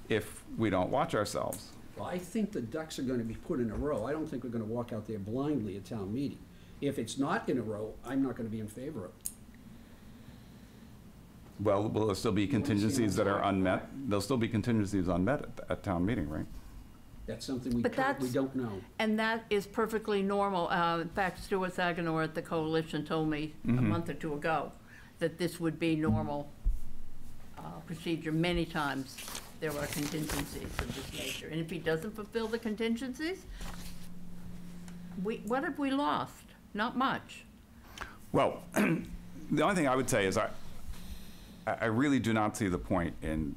if we don't watch ourselves. Well, I think the ducks are going to be put in a row. I don't think we're going to walk out there blindly at town meeting. If it's not in a row, I'm not going to be in favor of it. Well, will there still be contingencies that are unmet? There'll still be contingencies unmet at town meeting, right? That's something we But currently that's- don't know. And that is perfectly normal. In fact, Stuart Saganor at the Coalition told me a month or two ago that this would be normal procedure. Many times there are contingencies of this nature. And if he doesn't fulfill the contingencies, what have we lost? Not much. Well, the only thing I would say is I really do not see the point in,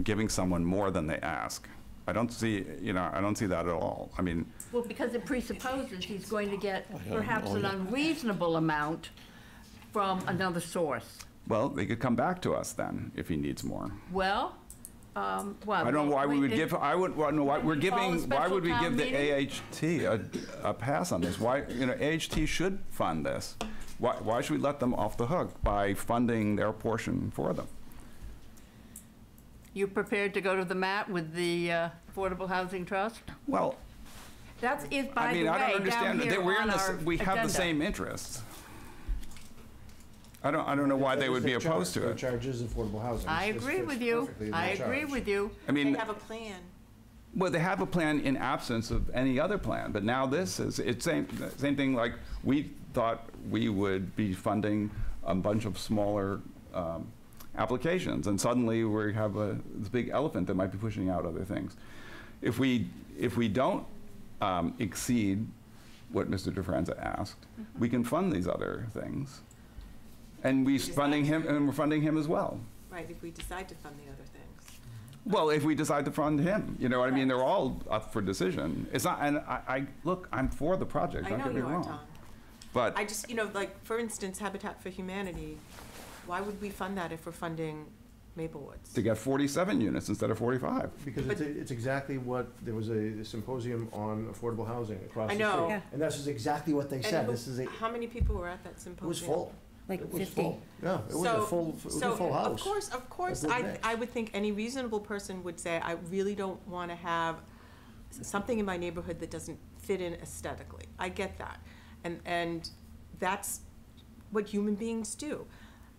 giving someone more than they ask. I don't see, I don't see that at all. I mean, Well, because it presupposes he's going to get perhaps an unreasonable amount from another source. well, they could come back to us then if he needs more. Well, I don't know why we would give, I would, well, no, why we're giving, why would we give the AHT a pass on this? Why, AHT should fund this. Why should we let them off the hook by funding their portion for them? you prepared to go to the mat with the Affordable Housing Trust? Well, That is, by I the mean, I don't way, understand down that here we're on in our this, we have the agenda. same interests. I don't know why they would be opposed to The it. charge is affordable housing. I It's- agree it's with you. perfectly in I their agree charge. with you. I They mean, have a plan. well, they have a plan in absence of any other plan, but now this is, it's same thing like we thought we would be funding a bunch of smaller applications, and suddenly we have this big elephant that might be pushing out other things. If we don't exceed what Mr. DeFranza asked, we can fund these other things. And we're funding him as well. Right, if we decide to fund the other things. Well, if we decide to fund him, you know what I mean? They're all up for decision. It's not, and look, I'm for the project, I don't know get me you are, wrong. Tom. But, I just, like, for instance, Habitat for Humanity, why would we fund that if we're funding Maple Woods? to get 47 units instead of 45. Because it's exactly what, there was a symposium on affordable housing across the I street. know. Yeah. And this is exactly what they And said. who- This is a, How many people were at that it symposium? was full. Like It was 50. full. Yeah, it was a full, it was a full house. Of course, A good I mix. would think any reasonable person would say, I really don't want to have something in my neighborhood that doesn't fit in aesthetically. I get that. And that's what human beings do.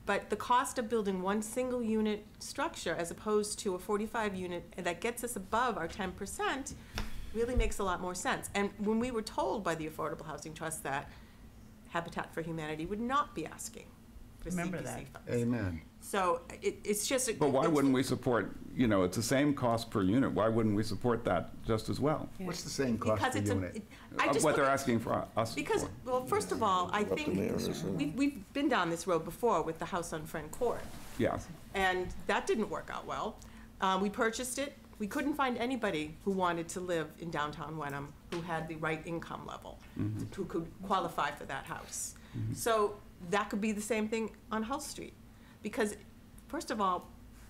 But the cost of building one single unit structure as opposed to a 45 unit that gets us above our 10% really makes a lot more sense. And when we were told by the Affordable Housing Trust that Habitat for Humanity would not be asking for Remember CPC that. funds. Amen. So it's just. But why wouldn't we support, it's the same cost per unit, why wouldn't we support that just as well? What's the same cost Because per it's unit? What they're asking for us Because, for. well, first of all, I think we've been down this road before with the house on Friend Court, Yes. and that didn't work out well. We purchased it. We couldn't find anybody who wanted to live in downtown Wenham who had the right income level, who could qualify for that house. So that could be the same thing on Hull Street. Because, first of all,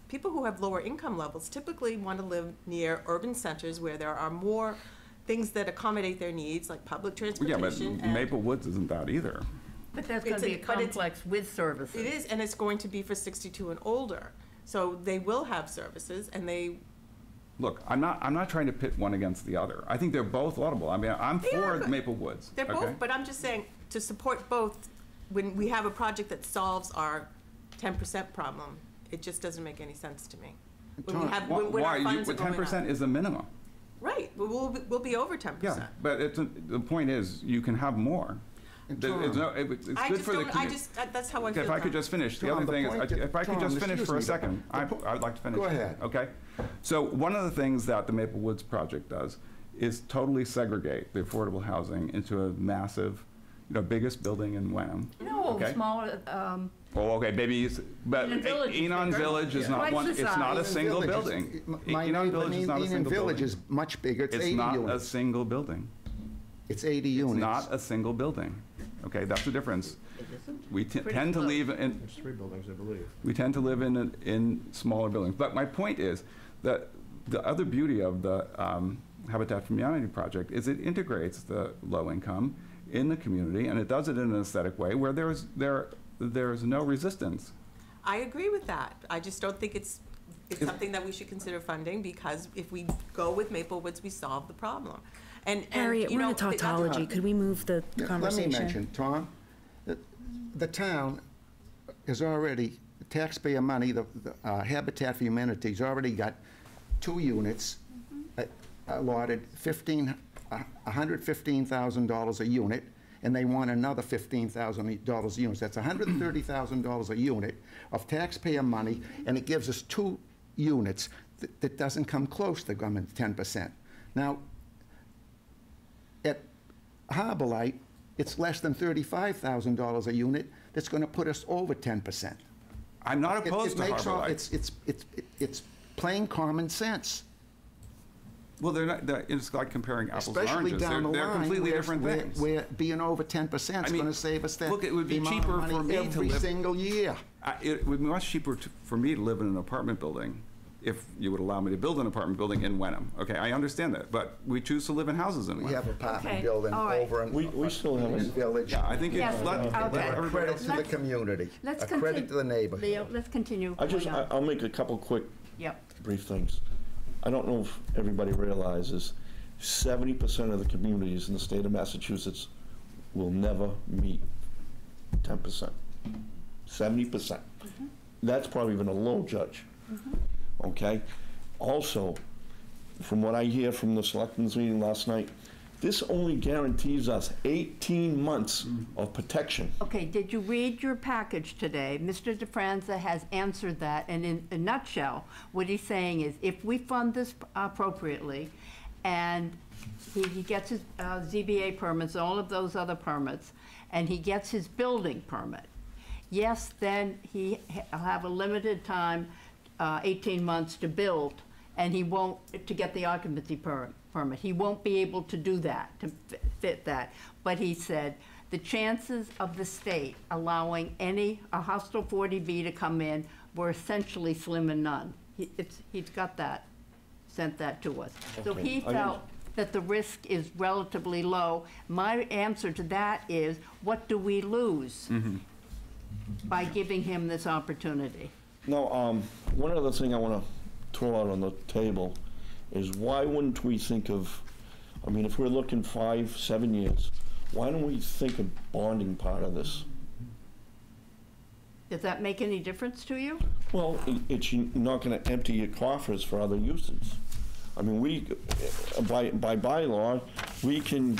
people who have lower income levels typically want to live near urban centers where there are more things that accommodate their needs, like public Yeah, but transportation. and- Maple Woods isn't that either. But that's going It's to be a- a but it's- complex with services. It is, and it's going to be for 62 and older. So they will have services, and they, Look, I'm not trying to pit one against the other. I think they're both laudable. I mean, I'm They are for good. Maple Woods. they're okay? both, but I'm just saying, to support both, when we have a project that solves our 10% problem, it just doesn't make any sense to me. When we Tom, have, Why? when our funds are going 10% up. is the minimum. Right, but we'll be over 10%. Yeah, but the point is, you can have more. And It's Tom- it's I good just for the don't, community. that's how I feel. If I could Tom. just finish, the Tom, other the thing is, point that- if I could Tom, just finish excuse for a me, second, I'd like to finish. Go ahead. Okay? So one of the things that the Maple Woods project does is totally segregate the affordable housing into a massive, biggest building in Wenham. No, Okay. smaller, Oh, okay, maybe, but Enon Village is Enon bigger. Village is not Twice one, the it's not a size. single Village is- building. My Enon neighbor, Village is not a Enon single Village building. is much bigger, it's 80 It's not a units. single building. It's 80 It's units. not a single building. Okay, that's the difference. We tend to close. live in, There's 3 buildings, I believe. we tend to live in smaller buildings. But my point is that the other beauty of the Habitat for Humanity project is it integrates the low income in the community, and it does it in an aesthetic way where there's no resistance. I agree with that. I just don't think it's something that we should consider funding, because if we go with Maple Woods, we solve the problem. And Harriet, you we're in know, a tautology. Could we move the Let conversation? me mention, Tom, that the town is already, taxpayer money, the Habitat for Humanity's already got 2 units allotted $115,000 a unit, and they want another $15,000 a unit. That's $130,000 a unit of taxpayer money, and it gives us 2 units that doesn't come close to coming 10%. Now, at Harbor Light, it's less than $35,000 a unit. That's going to put us over 10%. I'm not opposed to makes Harbor all- Lights. It's plain common sense. Well, it's like comparing apples and Especially oranges. down the They're line, completely different things. where being over 10% is I mean, going to save us that look, it would be the amount of cheaper money for me to every live- single year. It would be much cheaper for me to live in an apartment building if you would allow me to build an apartment building in Wenham. Okay, I understand that, but we choose to live in houses in We Wenham. have apartment Okay, building all right. over in We still have in a- Village. Yeah, I think it's, Yes, let okay. A everybody credit else. to the community, Let's a credit continue. to the neighborhood. Leo, let's continue. I'll make a couple quick, Yep. brief things. I don't know if everybody realizes, 70% of the communities in the state of Massachusetts will never meet 10%. 70%. That's probably even a low judge. Okay? Also, from what I hear from the selectmen's meeting last night, this only guarantees us 18 months of protection. Okay, did you read your package today? Mr. DeFranza has answered that, and in a nutshell, what he's saying is, if we fund this appropriately, and he gets his ZBA permits, all of those other permits, and he gets his building permit, yes, then he'll have a limited time, 18 months to build, and he won't, to get the occupancy permit. He won't be able to do that, to fit that. But he said, the chances of the state allowing a hostile 40B to come in were essentially slim and none. He's got that, sent that to us. So Okay. he felt that the risk is relatively low. My answer to that is, what do we lose by giving him this opportunity? Now, one other thing I want to throw out on the table is, why wouldn't we think of, I mean, if we're looking 5-7 years, why don't we think of bonding part of this? Does that make any difference to you? Well, it's not going to empty your coffers for other uses. I mean, by bylaw, we can,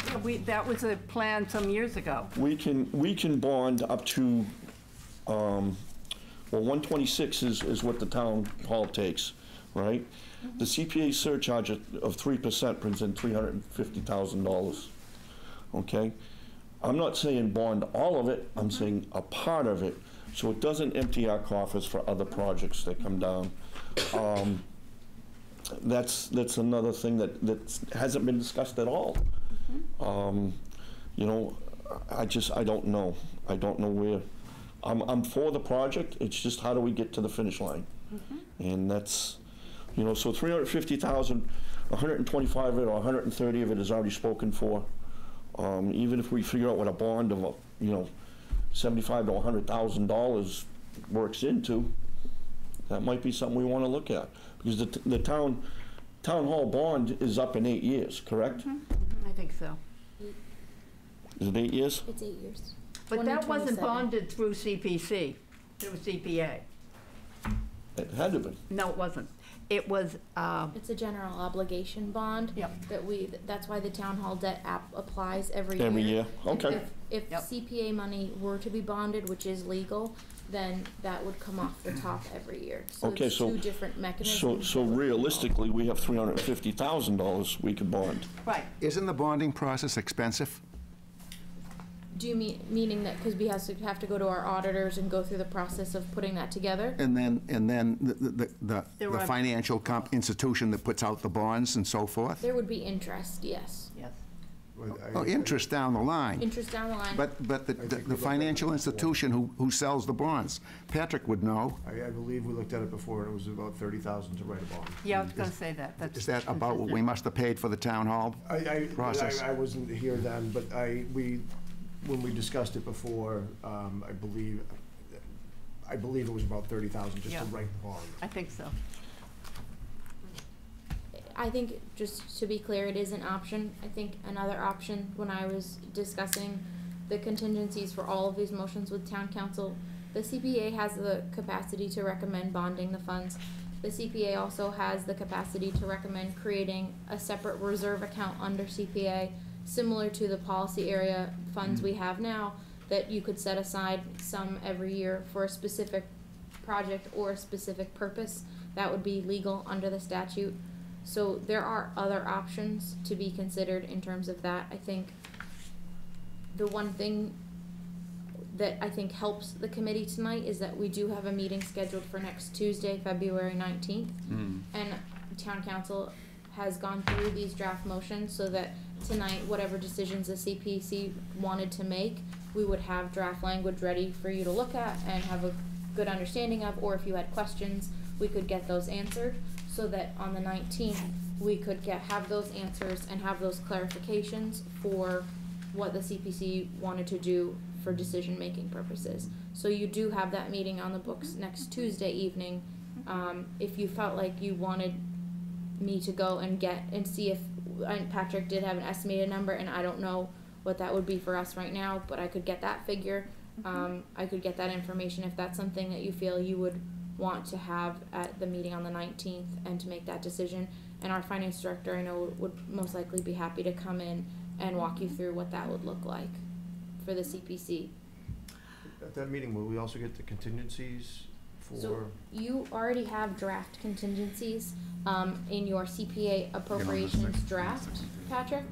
That was a plan some years ago. we can bond up to, well, 126 is what the town hall takes, right? The CPA surcharge of 3% brings in $350,000, okay? I'm not saying bond all of it, I'm saying a part of it, so it doesn't empty our coffers for other projects that come down. That's another thing that hasn't been discussed at all. You know, I don't know. I don't know where. I'm for the project, it's just how do we get to the finish line? And that's, you know, so 350,000, 125 of it or 130 of it is already spoken for. Even if we figure out what a bond of, $75,000 to $100,000 works into, That might be something we wanna look at, because the town hall bond is up in 8 years, correct? I think so. Is it 8 years? It's 8 years. But that wasn't 2027. bonded through CPC, through CPA. It had to be. No, it wasn't. It was, It's a general obligation bond. Yep. That's why the town hall debt app applies every year. Every year, okay. If Yep. CPA money were to be bonded, which is legal, then that would come off the top every year. So Okay, it's so- two different mechanisms. So realistically, we have $350,000 we could bond. right. Isn't the bonding process expensive? Do you meaning that, because we have to go to our auditors and go through the process of putting that together? And then the There are- financial institution that puts out the bonds and so forth? There would be interest, yes. Yes. Oh, interest down the line. Interest down the line. But the financial institution who sells the bonds, Patrick would know. I believe we looked at it before, and it was about 30,000 to write a bond. Yeah, I was gonna say that. That's Is that about what we consistent. must have paid for the town hall process? I wasn't here then, but when we discussed it before, I believe it was about 30,000 just to Yeah. write the bond. I think so. I think, just to be clear, it is an option. I think another option, when I was discussing the contingencies for all of these motions with town council, the CPA has the capacity to recommend bonding the funds. The CPA also has the capacity to recommend creating a separate reserve account under CPA, similar to the policy area funds we have now, that you could set aside some every year for a specific project or a specific purpose. That would be legal under the statute. So there are other options to be considered in terms of that. I think the one thing that I think helps the committee tonight is that we do have a meeting scheduled for next Tuesday, February 19th. And town council has gone through these draft motions so that tonight, whatever decisions the CPC wanted to make, we would have draft language ready for you to look at and have a good understanding of, or if you had questions, we could get those answered, so that on the 19th, we could have those answers and have those clarifications for what the CPC wanted to do for decision-making purposes. So you do have that meeting on the books next Tuesday evening. If you felt like you wanted me to go and see if, and Patrick did have an estimated number, and I don't know what that would be for us right now, but I could get that figure. I could get that information if that's something that you feel you would want to have at the meeting on the 19th and to make that decision. And our finance director, I know, would most likely be happy to come in and walk you through what that would look like for the CPC. At that meeting, will we also get the contingencies So for? you already have draft contingencies in your CPA appropriations draft, Patrick.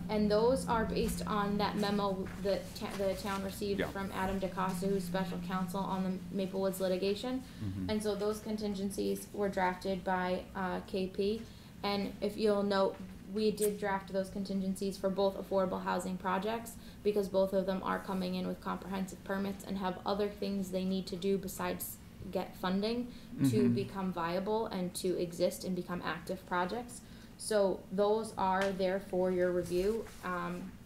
And those are based on that memo that the town received Yeah. from Adam DeCosta, who's special counsel on the Maple Woods litigation. And so those contingencies were drafted by KP. And if you'll note, we did draft those contingencies for both affordable housing projects, because both of them are coming in with comprehensive permits and have other things they need to do besides get funding to become viable and to exist and become active projects. So those are there for your review,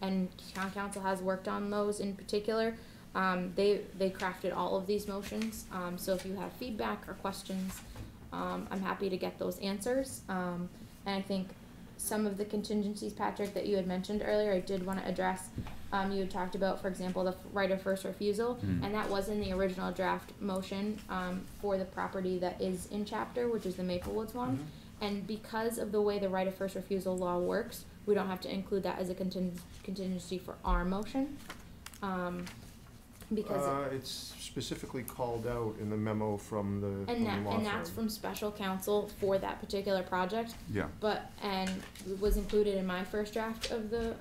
and town council has worked on those in particular. They crafted all of these motions, so if you have feedback or questions, I'm happy to get those answers. And I think some of the contingencies, Patrick, that you had mentioned earlier, I did want to address. You had talked about, for example, the right of first refusal, and that was in the original draft motion for the property that is in chapter, which is the Maple Woods one. And because of the way the right of first refusal law works, we don't have to include that as a contingency for our motion. Because It's specifically called out in the memo from the law and that's firm. from special counsel for that particular project. Yeah. And it was included in my first draft of the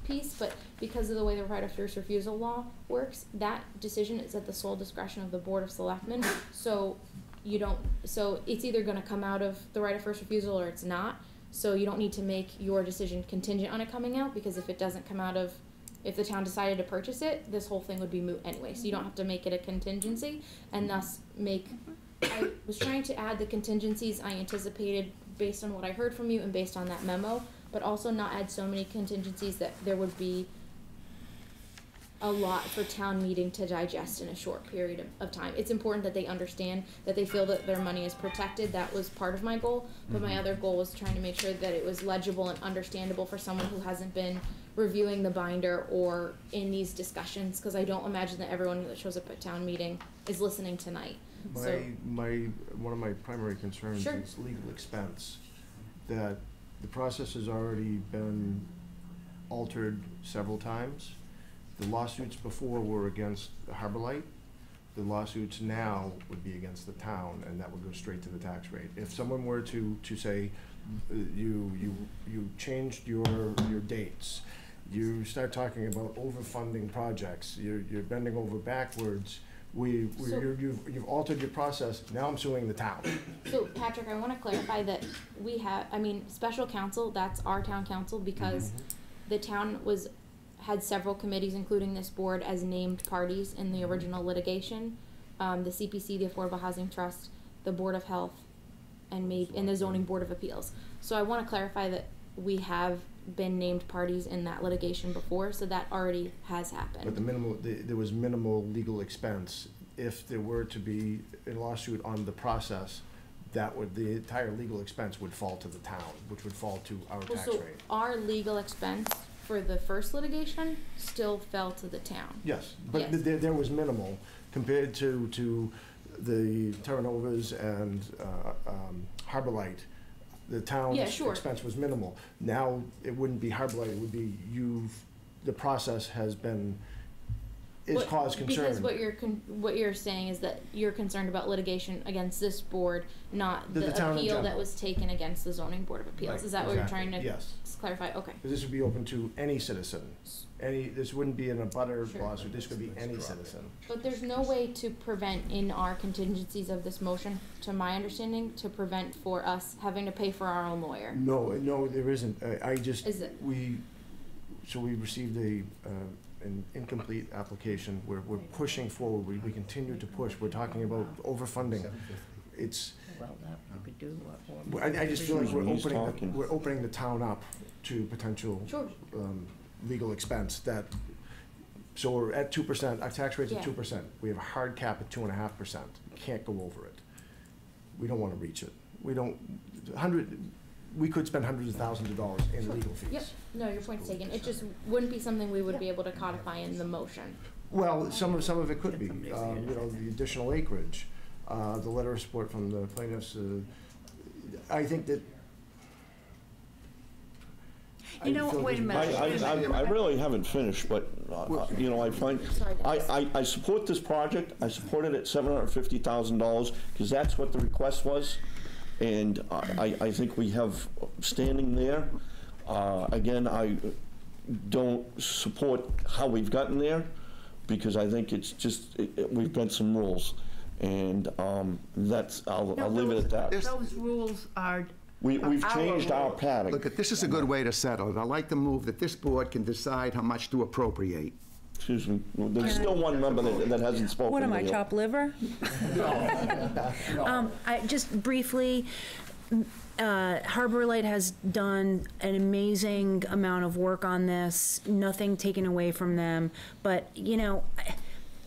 piece, but because of the way the right of first refusal law works, that decision is at the sole discretion of the Board of Selectmen. So it's either gonna come out of the right of first refusal or it's not. So you don't need to make your decision contingent on it coming out, because if it doesn't come out of, if the town decided to purchase it, this whole thing would be moot anyway. So you don't have to make it a contingency, and thus I was trying to add the contingencies I anticipated based on what I heard from you and based on that memo, but also not add so many contingencies that there would be a lot for town meeting to digest in a short period of time. It's important that they understand, that they feel that their money is protected. That was part of my goal, but my other goal was trying to make sure that it was legible and understandable for someone who hasn't been reviewing the binder or in these discussions, because I don't imagine that everyone that shows up at town meeting is listening tonight. So, One of my primary concerns Sure. is legal expense. That the process has already been altered several times. The lawsuits before were against Harbor Light. The lawsuits now would be against the town, and that would go straight to the tax rate. If someone were to say, you changed your dates, you start talking about overfunding projects, you're bending over backwards, you've altered your process, now I'm suing the town. So Patrick, I want to clarify that we have, special counsel, that's our town council, because the town had several committees, including this board, as named parties in the original litigation. The CPC, the Affordable Housing Trust, the Board of Health, and the Zoning Board of Appeals. So I want to clarify that we have been named parties in that litigation before, so that already has happened. But there was minimal legal expense. If there were to be a lawsuit on the process, the entire legal expense would fall to the town, which would fall to our tax rate. Our legal expense for the first litigation still fell to the town. Yes, but Yes. there was minimal compared to the Terranovas and Harbor Light. The town's expense was minimal. Now, it wouldn't be Harbor Light, it would be the process has been, caused concern. Because what you're saying is that you're concerned about litigation against this board, not the town in appeal that general. was taken against the zoning board of appeals. Right, Is that what you're exactly. trying to Yes. clarify? Okay. This would be open to any citizen. This wouldn't be an abutter Sure. lawsuit, this could be any citizen. But there's no way to prevent in our contingencies of this motion, to my understanding, to prevent for us having to pay for our own lawyer. No, there isn't. Is it? We received an incomplete application. We're pushing forward. We continue to push. We're talking about overfunding. It's, Well, that we could do what. I just feel like He's talking. we're opening the town up to potential Sure. legal expense so we're at 2%, our tax rate's at Yeah. 2%. We have a hard cap at 2.5%. Can't go over it. We don't want to reach it. We could spend hundreds of thousands of dollars in legal fees. Yep. No, your point's taken. It just wouldn't be something we would be able to codify in the motion. Well, some of it could be, the additional acreage, the letter of support from the plaintiffs. I think that. You know, wait a minute. I really haven't finished, but, I find, Sorry, guys. I support this project. I support it at $750,000, because that's what the request was. And I think we have standing there. Again, I don't support how we've gotten there, because I think it's just, we've bent some rules. And I'll leave it at that. Those rules are. We've our changed our rules. pattern. Look, this is a good way to settle it. I like the move that this board can decide how much to appropriate. Excuse me, there's still one member that hasn't spoken. What am I, to you. chopped liver? I just briefly, Harbor Light has done an amazing amount of work on this, nothing taken away from them, but,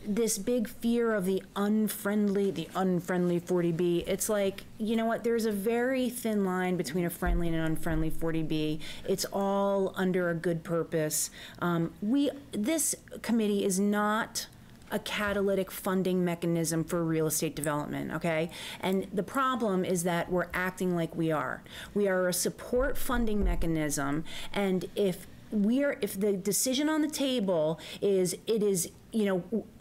this big fear of the unfriendly 40B, it's like, you know what, there's a very thin line between a friendly and an unfriendly 40B. It's all under a good purpose. This committee is not a catalytic funding mechanism for real estate development, okay? And the problem is that we're acting like we are. We are a support funding mechanism, and if the decision on the table is, it is,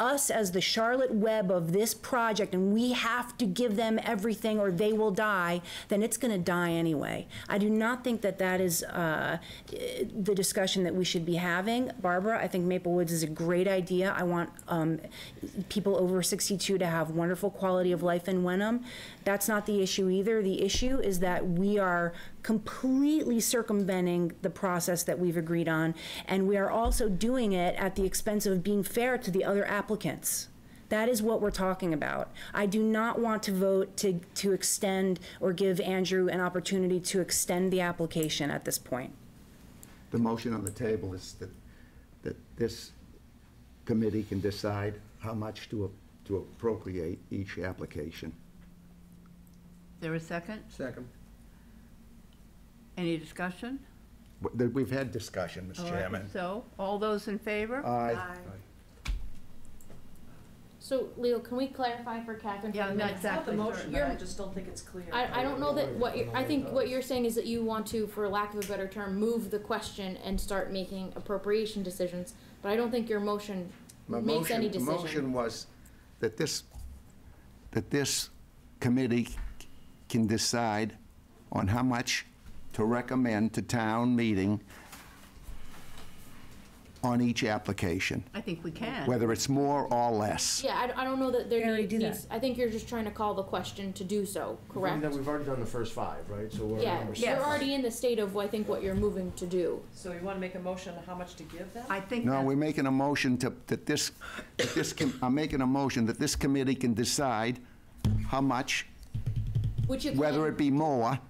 us as the Charlotte Web of this project, and we have to give them everything or they will die, then it's going to die anyway. I do not think that is the discussion that we should be having. Barbara, I think Maple Woods is a great idea. I want people over 62 to have wonderful quality of life in Wenham. That's not the issue either. The issue is that we are completely circumventing the process that we've agreed on, and we are also doing it at the expense of being fair to the other applicants. That is what we're talking about. I do not want to vote to extend or give Andrew an opportunity to extend the application at this point. The motion on the table is that this committee can decide how much to appropriate each application. There a second? Second. Any discussion? We've had discussion, Mr. All right, Chairman. So, all those in favor? Aye. So, Leo, can we clarify for Catherine? for Yeah, the not minutes? It's not the Exactly. motion, but I just don't think it's clear. I don't know that what you're, I think what you're saying is that you want to, for lack of a better term, move the question and start making appropriation decisions, but I don't think your motion My makes any motion- decision. The motion was that this committee can decide on how much to recommend to town meeting on each application, I think we can. whether it's more or less. Yeah, I don't know that there already do needs, I think you're just trying to call the question to do so, correct? We've already done the first 5, right? So we're at Yeah, number you're 6. already in the state of, I think, what you're moving to do. So you wanna make a motion on how much to give them? I think No, that- we're making a motion I'm making a motion that this committee can decide how much, Which you whether can- it be more,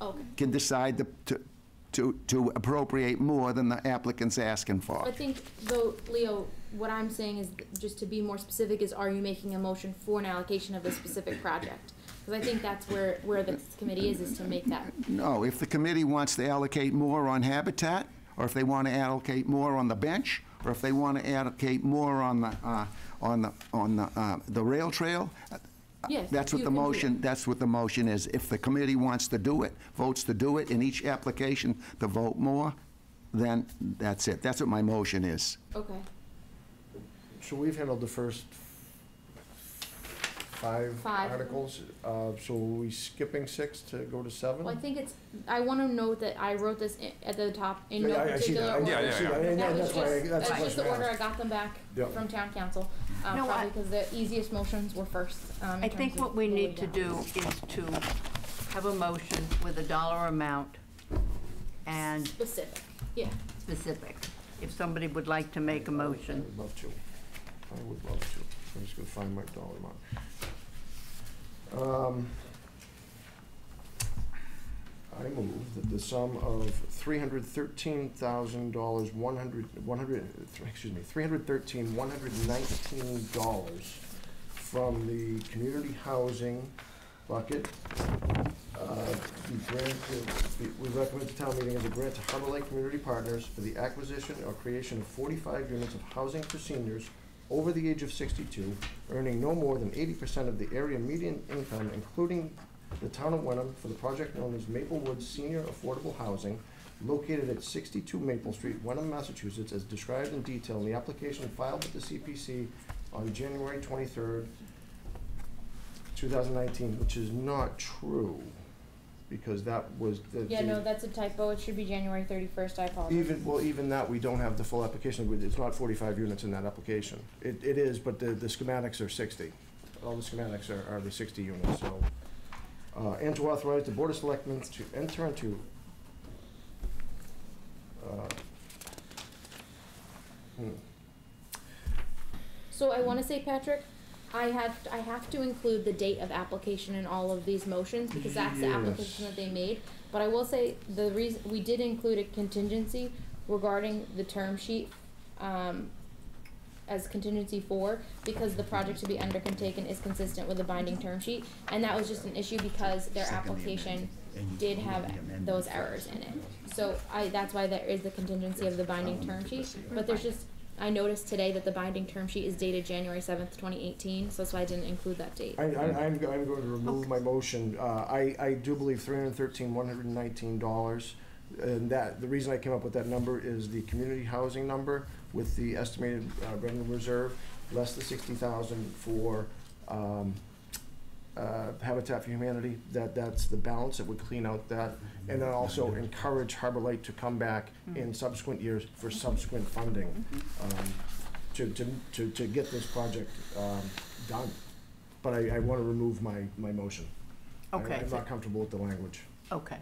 Okay. can decide to appropriate more than the applicant's asking for. I think, though, Leo, what I'm saying is, just to be more specific, is are you making a motion for an allocation of a specific project? Because I think that's where the committee is to make that. No, if the committee wants to allocate more on habitat, or if they want to allocate more on the bench, or if they want to allocate more on the rail trail, Yes, that's what you the can do motion, it. that's what the motion is. If the committee wants to do it, votes to do it, in each application to vote more, then that's it. That's what my motion is. Okay. So we've handled the first 5 Five. articles. So are we skipping 6 to go to 7? Well, I think it's, I want to note that I wrote this at the top in no Yeah, I see particular that. order. I see that. And That was that's why, just, that's that's the just the question I order I asked. got them back Yeah. from town council, No, probably because the easiest motions were first. I think what we need to do is to have a motion with a dollar amount and Specific, yeah. specific. If somebody would like to make a motion. I would love to. I would love to. I'm just gonna find my dollar amount. I move that the sum of $313,119 from the community housing bucket be granted, we recommend to town meeting as a grant to Harbor Lake Community Partners for the acquisition or creation of 45 units of housing for seniors over the age of 62, earning no more than 80% of the area median income, including the town of Wenham, for the project known as Maple Woods Senior Affordable Housing, located at 62 Maple Street, Wenham, Massachusetts, as described in detail in the application filed with the CPC on January 23rd, 2019, which is not true, because that was the... Yeah, no, that's a typo. It should be January 31st. I apologize. Even that, we don't have the full application. It's not 45 units in that application. It is, but the schematics are 60. All the schematics are the 60 units, so. And to authorize the Board of Selectmen to enter into So I want to say, Patrick, I have to include the date of application in all of these motions because that's the Yes. application that they made. But I will say the reason we did include a contingency regarding the term sheet as contingency 4 because the project to be undertaken is consistent with the binding term sheet, and that was just an issue because their application did have those errors in it. So that's why there is the contingency of the binding term sheet. But there's just I noticed today that the binding term sheet is dated January 7th, 2018, so that's why I didn't include that date. I'm going to remove my motion. I do believe $313,119, and that, the reason I came up with that number is the community housing number with the estimated revenue reserve, less the $60,000 for Habitat for Humanity. That's the balance that would clean out that, and then also encourage Harbor Light to come back in subsequent years for subsequent funding to get this project done. But I want to remove my motion. Okay. I'm not comfortable with the language. Okay.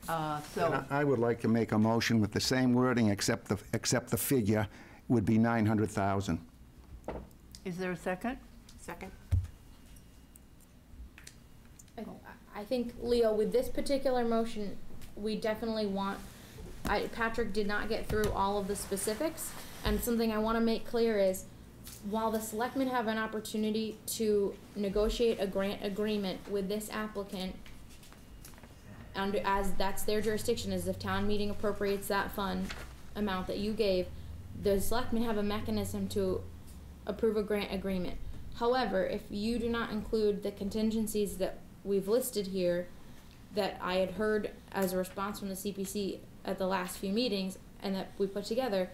And So, I would like to make a motion with the same wording, except the figure would be 900,000. is there a second? Second? I think, Leo, with this particular motion, we definitely want, Patrick did not get through all of the specifics, and something I want to make clear is, while the selectmen have an opportunity to negotiate a grant agreement with this applicant, under, as that's their jurisdiction, as if town meeting appropriates that fund amount that you gave, the selectmen have a mechanism to approve a grant agreement. However, if you do not include the contingencies that we've listed here, that I had heard as a response from the CPC at the last few meetings, and that we put together,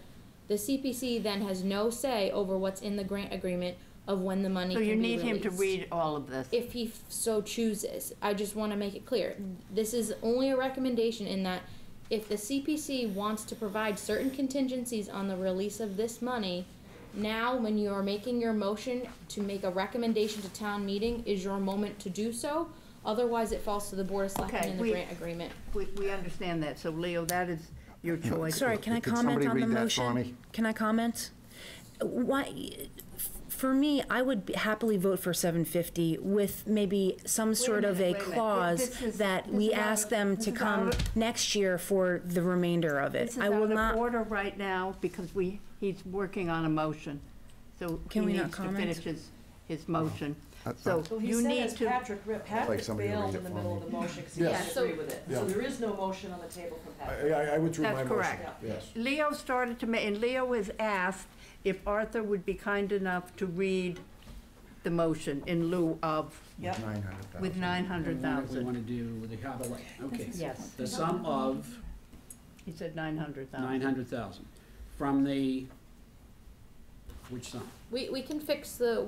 the CPC then has no say over what's in the grant agreement of when the money So can be you released. need him to read all of this. If he so chooses. I just want to make it clear. This is only a recommendation in that if the CPC wants to provide certain contingencies on the release of this money, now when you are making your motion to make a recommendation to town meeting is your moment to do so. Otherwise, it falls to the Board of Selectmen Okay, in the we- grant agreement. We understand that, so Leo, that is your choice. Sorry, can I Could comment somebody on the read that for motion? me? Can I comment? Why, for me, I would happily vote for 750 with maybe some sort of a wait a minute. clause This is- that this we is out ask of- them this to is come out of- next year for the remainder of it. This is I will out of not, order right now because he's working on a motion. So he Can we not needs to comment? finish his motion. That's So not- So he you said need as to, Patrick somebody to bailed read in it the for middle me. of the motion because he Yes. didn't agree with it. Yeah. So there is no motion on the table from Patrick. I withdrew my That's motion. correct. Yes. Leo started to and Leo has asked if Arthur would be kind enough to read the motion in lieu of, Yep. with 900,000. What we 900,000. want to do with the harbor light, okay. Yes. The sum of He said 900,000. 900,000 from the, which sum? We can fix the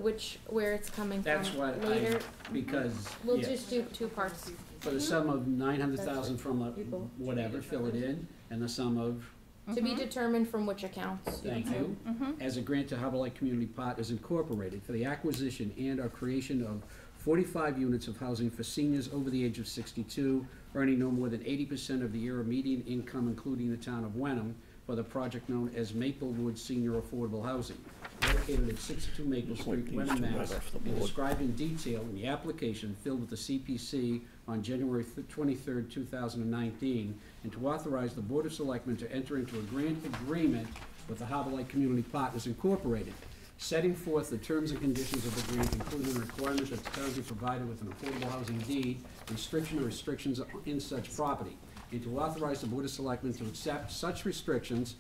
where it's coming That's from what later. because, We'll yeah, just do two parts. for the sum of 900,000 from a, You go. whatever, fill it in, and the sum of, To be determined from which accounts. thank you, as a grant to Harbor Light Community Partners Incorporated for the acquisition and/or creation of 45 units of housing for seniors over the age of 62, earning no more than 80% of the year of median income, including the town of Wenham, for the project known as Maplewood Senior Affordable Housing, located at 62 Maple Street, Wenham, Mass, and described in detail in the application filled with the CPC on January 23rd, 2019, and to authorize the Board of Selectmen to enter into a grant agreement with the Harbor Light Community Partners Incorporated, setting forth the terms and conditions of the grant, including the requirement that the town be provided with an affordable housing deed, restriction or restrictions in such property, and to authorize the Board of Selectmen to accept such restrictions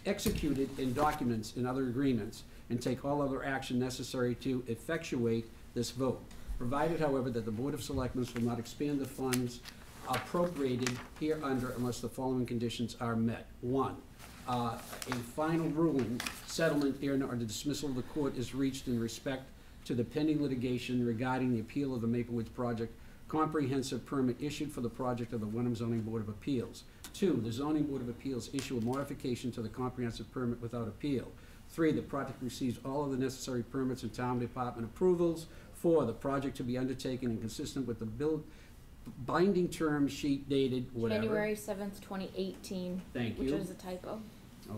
executed in documents and other agreements, and take all other action necessary to effectuate this vote. Provided, however, that the Board of Selectmen will not expand the funds appropriated hereunder unless the following conditions are met. One, a final ruling, settlement, or the dismissal of the court is reached in respect to the pending litigation regarding the appeal of the Maplewoods project comprehensive permit issued for the project of the Wenham Zoning Board of Appeals. Two, the Zoning Board of Appeals issue a modification to the comprehensive permit without appeal. Three, the project receives all of the necessary permits and town department approvals. Four, the project to be undertaken and consistent with the binding term sheet dated, whatever. January 7th, 2018. Thank Which you. is a typo.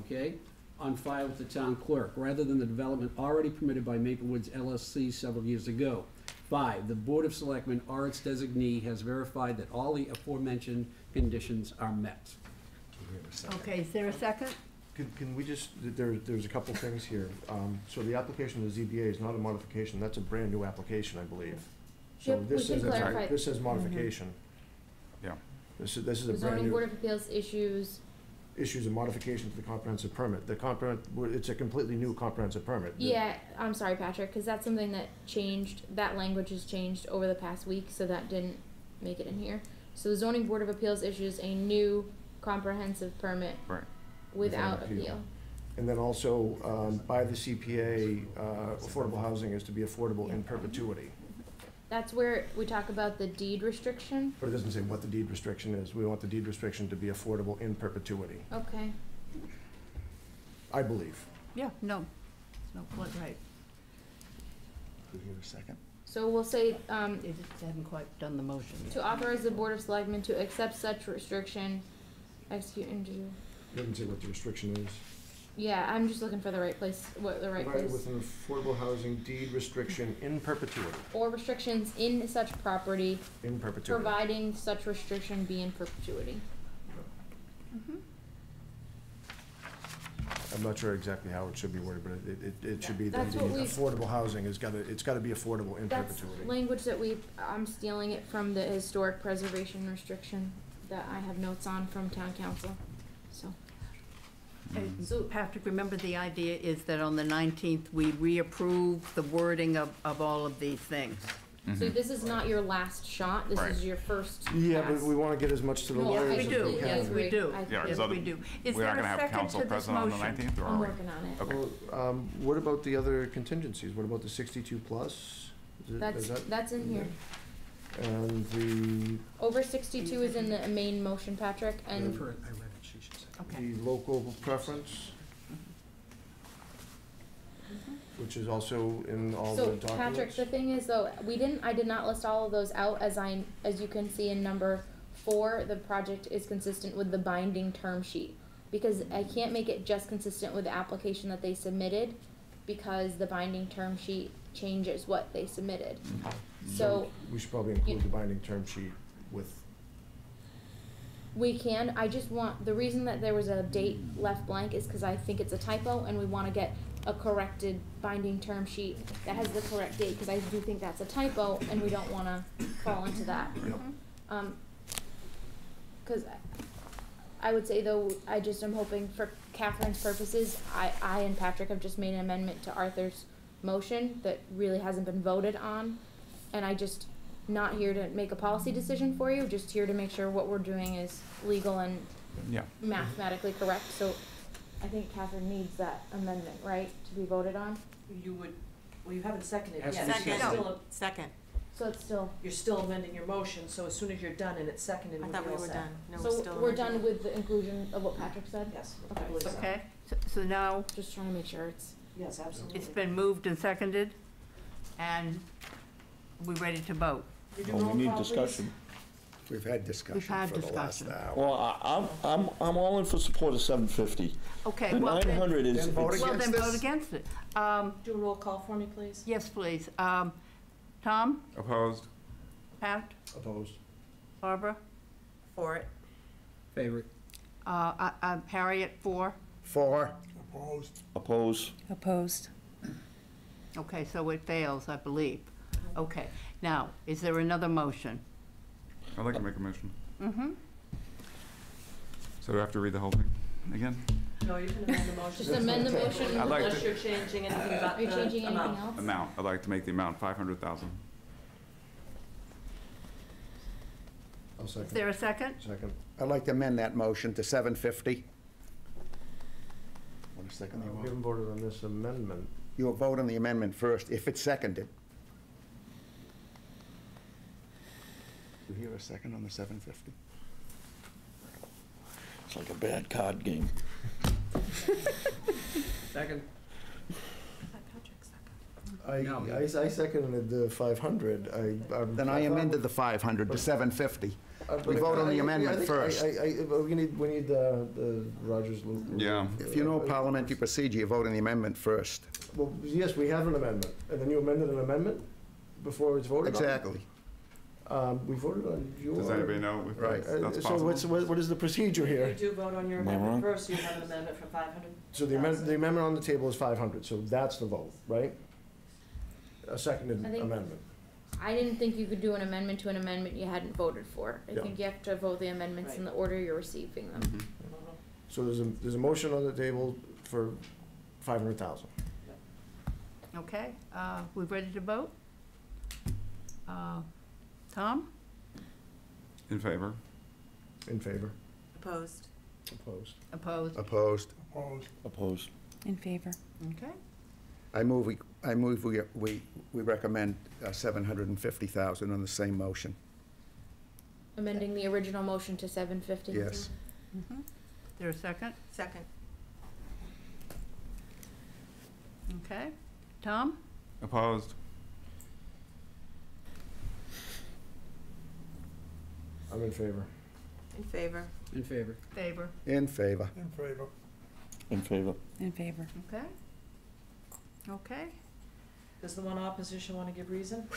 Okay, on file with the town clerk, rather than the development already permitted by Maplewoods LLC several years ago. Five, the Board of Selectmen or its designee has verified that all the aforementioned conditions are met. Okay, is there a second? Can we just, there's a couple things here. So the application of the ZBA is not a modification, that's a brand-new application, I believe. So Yep, we this can is, clarify. this says modification. Yeah. This is a The brand zoning new, board of appeals issues, issues a modification to the comprehensive permit. It's a completely new comprehensive permit. yeah, I'm sorry, Patrick, because that's something that changed, that language has changed over the past week, so that didn't make it in here. So the zoning board of appeals issues a new comprehensive permit Right. without Without appeal. appeal. And then also, by the CPA, affordable housing is to be affordable in perpetuity. That's where we talk about the deed restriction. But it doesn't say what the deed restriction is. We want the deed restriction to be affordable in perpetuity, Okay. I believe. Yeah, no, no, quite right. Could you hear a second? So we'll say, They just haven't quite done the motion. to authorize the board of selectmen to accept such restriction, execute and do. It doesn't say what the restriction is. Yeah, I'm just looking for the right place, what the right Provided place. with an affordable housing deed restriction in perpetuity, Or restrictions in such property, in perpetuity. providing such restriction be in perpetuity. I'm not sure exactly how it should be worded, but it should be that That's the what we- affordable housing it's gotta be affordable in That's perpetuity. language that I'm stealing it from the historic preservation restriction that I have notes on from town council, so. So Patrick, remember the idea is that on the 19th, we reapprove the wording of all of these things. So this is not your last shot, this Right. is your first Yeah, pass. but we wanna get as much to the No, lawyers We as do, we yes, can. we do. I Yeah, agree. Yes, so we do. Is We're there not gonna a have second council to this present on the motion? 19th, or are I'm we? working on it. Okay. Well, what about the other contingencies? What about the 62 plus? That's in here. And the, Over 62 is in the main motion, Patrick, I've and heard, I read it, she should say. Okay. the local preference, which is also in all the so documents. Patrick, the thing is though, I did not list all of those out as you can see in number 4, the project is consistent with the binding term sheet. Because I can't make it just consistent with the application that they submitted, because the binding term sheet changes what they submitted. So We should probably include the binding term sheet with, we can, I just want, the reason that there was a date left blank is because I think it's a typo and we want to get a corrected binding term sheet that has the correct date, because I do think that's a typo and we don't want to fall into that. Because I would say though, I just am hoping for Catherine's purposes, I and Patrick have just made an amendment to Arthur's motion that really hasn't been voted on. And I just, not here to make a policy decision for you, just here to make sure what we're doing is legal and Yeah. mathematically correct. So I think Catherine needs that amendment, right, to be voted on? You would, well, you haven't seconded Has yet. to be You're seconded. still- Second. So it's still, You're still amending your motion, so as soon as you're done and it's seconded, I we'll thought be we all were set. done. No, we're so still we're amending. done with the inclusion of what Patrick said? Yes, I Okay. believe so. Okay, so now Just trying to make sure it's, Yes, absolutely. it's been moved and seconded, and we're ready to vote. You do Well, roll we need call, please? discussion. We've had discussion had for the last discussion. hour. Well, I'm all in for support of 750. Okay, The well then, 900 is, Then vote it's- well then against vote this? against it. Do a roll call for me, please. Yes, please. Tom, Opposed? Pat, opposed. Barbara, For it. Favorite. Harriet, 4. 4, Opposed? oppose. Opposed. Okay, so it fails, I believe. Okay, now, is there another motion? I'd like to make a motion. Mm-hmm. So do I have to read the whole thing again? No, you can amend the motion. just amend the motion. I'd like Unless to- you're changing anything about Are you changing the anything amount. else? Amount, I'd like to make the amount 500,000. I'll Is second. there a second? Second. I'd like to amend that motion to 750. Want a second? We haven't voted on this amendment. You'll vote on the amendment first, if it's seconded. You hear a second on the 750? It's like a bad card game. Second. No. I seconded the 500. Then I amended the 500 to 750. We vote on the amendment first. We need the Rogers. Yeah. If you know parliamentary procedure, you vote on the amendment first. Well, yes, we have an amendment, and then you amended an amendment before it's voted on? Exactly. We voted on your. Does anybody know if Right. that's So possible? what is the procedure You here? do vote on your Am I wrong? amendment first, you have an amendment for 500. So the amendment on the table is 500, so that's the vote, right? A seconded I think- amendment. I didn't think you could do an amendment to an amendment you hadn't voted for. I Yeah. think you have to vote the amendments in the order you're receiving them. Mhm. So there's a motion on the table for 500,000. Okay, we ready to vote? Tom? In favor? In favor? Opposed. Opposed? Opposed? Opposed? Opposed? Opposed. In favor. Okay. I move we recommend 750,000 on the same motion. Amending the original motion to 750. Yes. Mhm. There a second? Second. Okay. Tom? Opposed? I'm in favor. In favor. In favor. Favor. In favor. In favor? In favor. In favor. Okay. Okay. Does the one opposition want to give reason?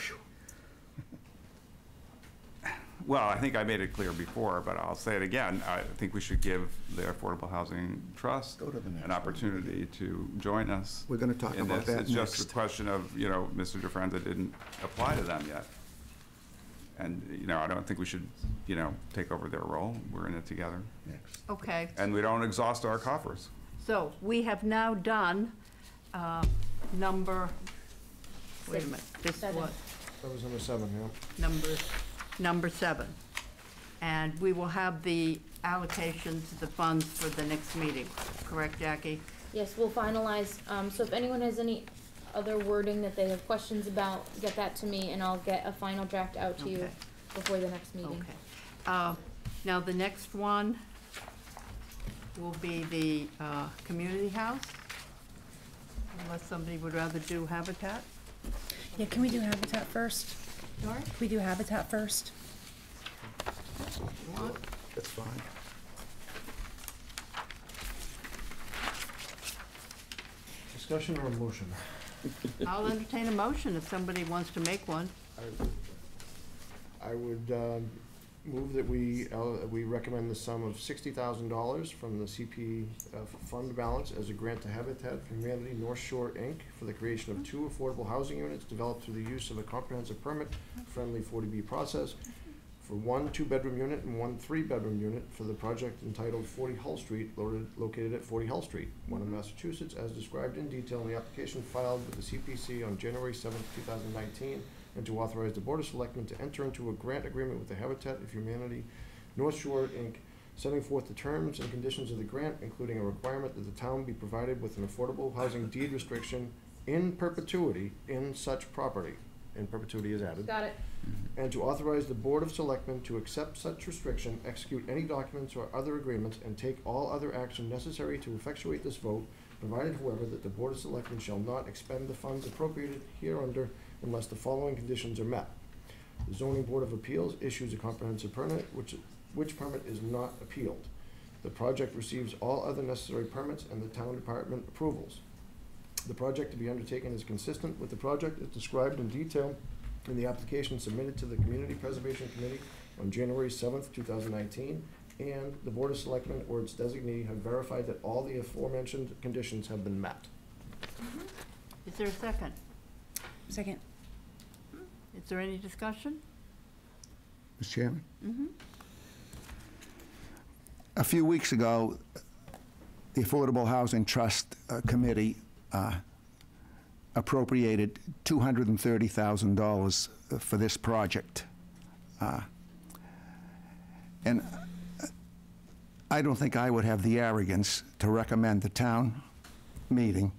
Well, I think I made it clear before, but I'll say it again. I think we should give the Affordable Housing Trust Go to the next an opportunity to join us. We're gonna talk in about this. that It's just next. a question of, you know, Mr. DeFranza didn't apply to them yet. And, you know, I don't think we should, you know, take over their role. We're in it together. Next. Okay, And we don't exhaust our coffers. so we have now done number, wait a minute, this Seven. was That was number 7, yeah. number 7. And we will have the allocations of the funds for the next meeting, correct, Jackie? Yes, we'll finalize, so if anyone has any other wording that they have questions about, get that to me, and I'll get a final draft out to you Okay. before the next meeting. Okay. Now, the next one will be the community house, unless somebody would rather do Habitat. Yeah, can we do Habitat first? Sorry? Can we do Habitat first? That's fine. Discussion or a motion? I'll entertain a motion if somebody wants to make one. I would move that we recommend the sum of $60,000 from the CP fund balance as a grant to Habitat for Humanity North Shore, Inc. for the creation of 2 affordable housing units developed through the use of a comprehensive permit-friendly 40B process for 1 2-bedroom unit and 1 3-bedroom unit for the project entitled 40 Hull Street, located at 40 Hull Street, Wenham, Massachusetts, as described in detail in the application filed with the CPC on January 7th, 2019, and to authorize the Board of Selectmen to enter into a grant agreement with the Habitat of Humanity North Shore, Inc., setting forth the terms and conditions of the grant, including a requirement that the town be provided with an affordable housing deed restriction in perpetuity in such property. In perpetuity is added. Got it. And to authorize the Board of Selectmen to accept such restriction, execute any documents or other agreements, and take all other action necessary to effectuate this vote, provided, however, that the Board of Selectmen shall not expend the funds appropriated hereunder unless the following conditions are met. The Zoning Board of Appeals issues a comprehensive permit, which permit is not appealed. The project receives all other necessary permits and the town department approvals. The project to be undertaken is consistent with the project as described in detail in the application submitted to the Community Preservation Committee on January 7th, 2019, and the Board of Selectmen or its designee have verified that all the aforementioned conditions have been met. Is there a second? Second. Is there any discussion? Mr. Chairman? A few weeks ago, the Affordable Housing Trust Committee appropriated $230,000 for this project. And I don't think I would have the arrogance to recommend the town meeting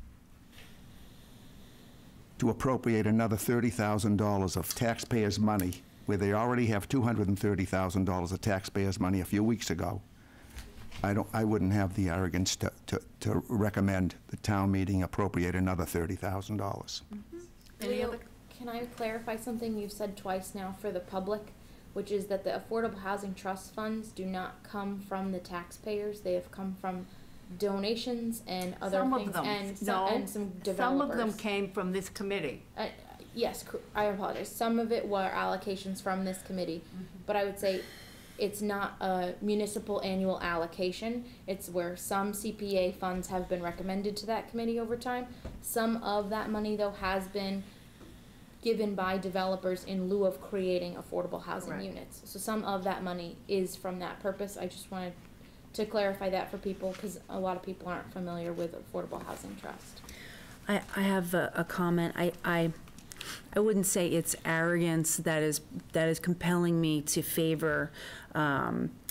to appropriate another $30,000 of taxpayers' money, where they already have $230,000 of taxpayers' money a few weeks ago. I wouldn't have the arrogance to recommend the town meeting appropriate another $30,000. Any Leo, other- can I clarify something you've said twice now for the public, which is that the Affordable Housing Trust funds do not come from the taxpayers, they have come from donations and other Some of things, them, and no, and some Some developers. of them came from this committee. Yes, I apologize. Some of it were allocations from this committee, but I would say it's not a municipal annual allocation. It's where some CPA funds have been recommended to that committee over time. Some of that money, though, has been given by developers in lieu of creating affordable housing Correct. units. So some of that money is from that purpose. I just wanted to clarify that for people, because a lot of people aren't familiar with Affordable Housing Trust. I have a comment. I wouldn't say it's arrogance that is compelling me to favor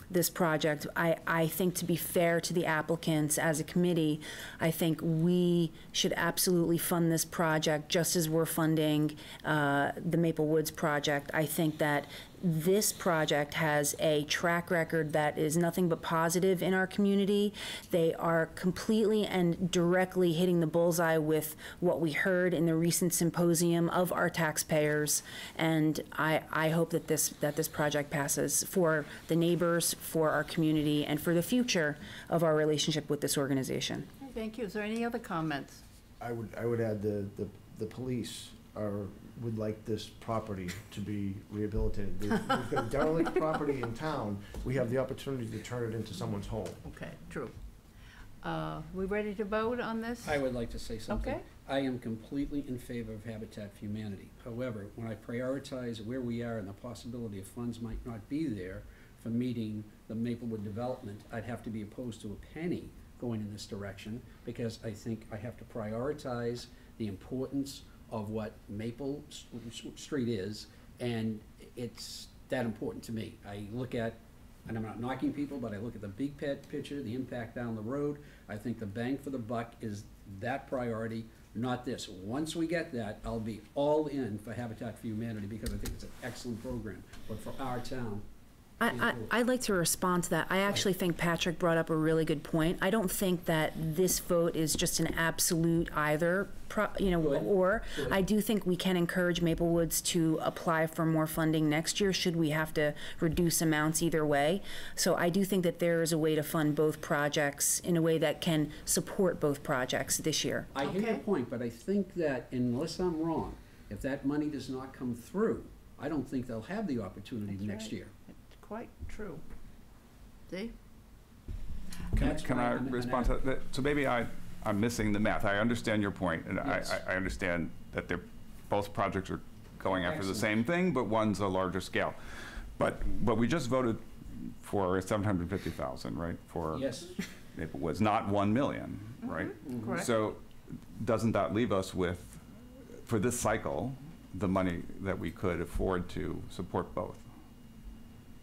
this project. I think, to be fair to the applicants as a committee, I think we should absolutely fund this project just as we're funding the Maple Woods project. I think that this project has a track record that is nothing but positive in our community. They are completely and directly hitting the bullseye with what we heard in the recent symposium of our taxpayers, and I hope that this project passes for the neighbors, for our community, and for the future of our relationship with this organization. Thank you. Is there any other comments? I would add the police would like this property to be rehabilitated. We've got a derelict property in town, we have the opportunity to turn it into someone's home. Okay, true. We ready to vote on this? I would like to say something. Okay. I am completely in favor of Habitat for Humanity. However, when I prioritize where we are and the possibility of funds might not be there for meeting the Maplewood development, I'd have to be opposed to a penny going in this direction, because I think I have to prioritize the importance of what Maple Street is, and it's that important to me. I look at, and I'm not knocking people, but I look at the big picture, the impact down the road. I think the bang for the buck is that priority, not this. Once we get that, I'll be all in for Habitat for Humanity, because I think it's an excellent program, but for our town. I'd like to respond to that. I actually think Patrick brought up a really good point. I don't think that this vote is just an absolute either, or. Good. I do think we can encourage Maplewoods to apply for more funding next year, should we have to reduce amounts either way. So I do think that there is a way to fund both projects in a way that can support both projects this year. I hear your Okay. point, but I think that, unless I'm wrong, if that money does not come through, I don't think they'll have the opportunity That's next right. year. It's quite true. See? That's Can why I I'm an respond to that? So maybe I'm missing the math. I understand your point, and Yes. I understand that both projects are going after the Excellent. same thing, but one's a larger scale. But we just voted for 750,000, right? For Yes. Maplewoods, not 1 million, right? Correct. So doesn't that leave us with, for this cycle, the money that we could afford to support both?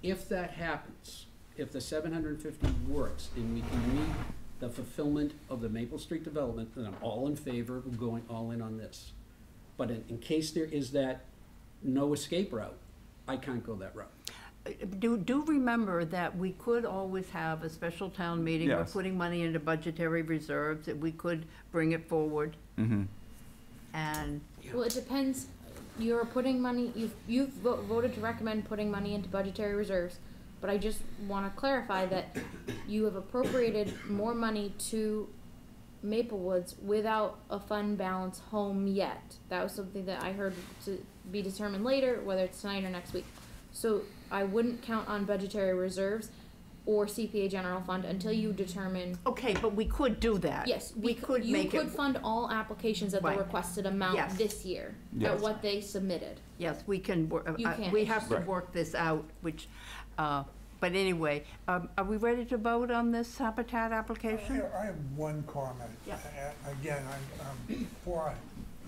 If that happens, if the 750 works and we can meet the fulfillment of the Maple Street development, then I'm all in favor of going all in on this. But in case there is that no escape route, I can't go that route. Do remember that we could always have a special town meeting. We're Yes. putting money into budgetary reserves, that we could bring it forward. Mm-hmm. And Well, it depends. You're putting money, you've voted to recommend putting money into budgetary reserves, but I just want to clarify that you have appropriated more money to Maplewoods without a fund balance home yet. That was something that I heard to be determined later, whether it's tonight or next week. So I wouldn't count on budgetary reserves or CPA general fund until you determine. okay, but we could do that. Yes, we could make You could it. fund all applications at the Right. requested amount Yes. this year, Yes. at what they submitted. Yes, we can. You can. We have to Right. work this out. Which, but anyway, are we ready to vote on this Habitat application? I have one comment. Yeah. Again, I'm for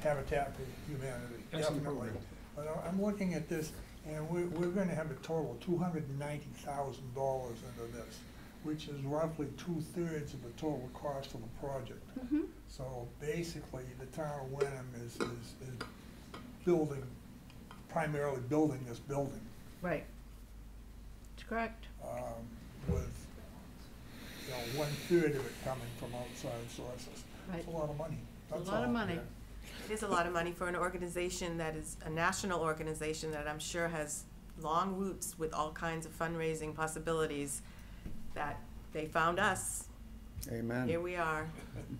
Habitat for Humanity, Excellent definitely. program. But I'm looking at this, and we're gonna have a total of $290,000 into this, which is roughly 2/3 of the total cost of the project. Mhm. So basically, the town of Wenham is building, primarily building this building, Right. That's correct. with, 1/3 of it coming from outside sources. Right. It's a lot of money. A That's lot of all. money. It is a lot of money for an organization that is a national organization that I'm sure has long roots with all kinds of fundraising possibilities, that they found us. Amen. Here we are.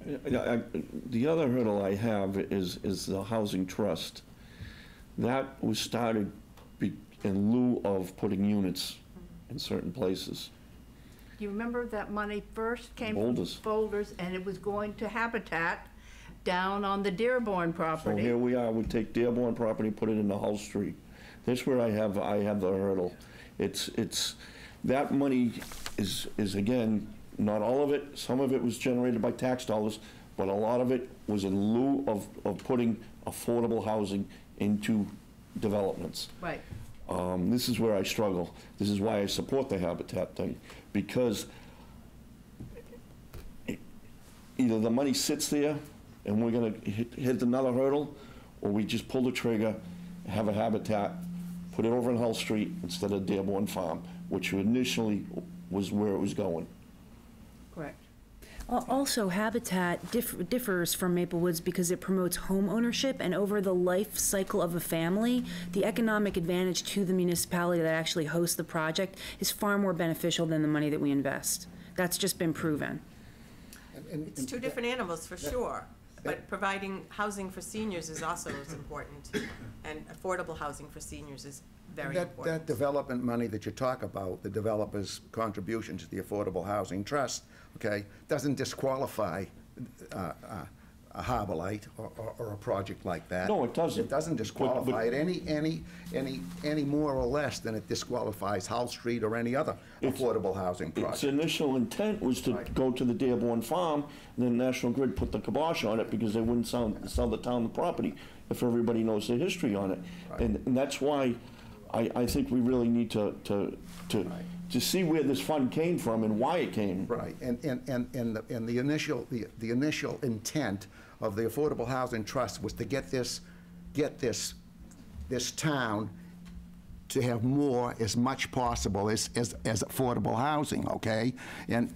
The other hurdle I have is the housing trust. That was started in lieu of putting units in certain places. Do you remember that money first came from Boulders. Boulders, and it was going to Habitat down on the Dearborn So property? here we are, we take Dearborn property, put it into Hull Street. That's where I have the hurdle. It's, that money is again, not all of it, some of it was generated by tax dollars, but a lot of it was in lieu of putting affordable housing into developments. Right. This is where I struggle. This is why I support the Habitat thing, because either the money sits there and we're gonna hit another hurdle, or we just pull the trigger, have a Habitat, put it over in Hull Street instead of Dearborn Farm, which initially was where it was going. Correct. Also, Habitat differs from Maplewoods because it promotes home ownership, and over the life cycle of a family, the economic advantage to the municipality that actually hosts the project is far more beneficial than the money that we invest. That's just been proven. It's two different animals, for sure. But providing housing for seniors is also as important, and affordable housing for seniors is very That important. development money that you talk about, the developer's contribution to the Affordable Housing Trust, okay, doesn't disqualify a Harbor Light or a project like that. No, it doesn't. It doesn't disqualify But- it any more or less than it disqualifies Hull Street or any other affordable housing Its project. initial intent was to Right. go to the Dearborn Farm, and then National Grid put the kibosh on it because they wouldn't sell the town the property, if everybody knows the history on it. Right. And that's why I think we really need to see where this fund came from and why it came. Right, and the initial intent of the Affordable Housing Trust was to get this town to have more, as much possible as affordable housing, okay? And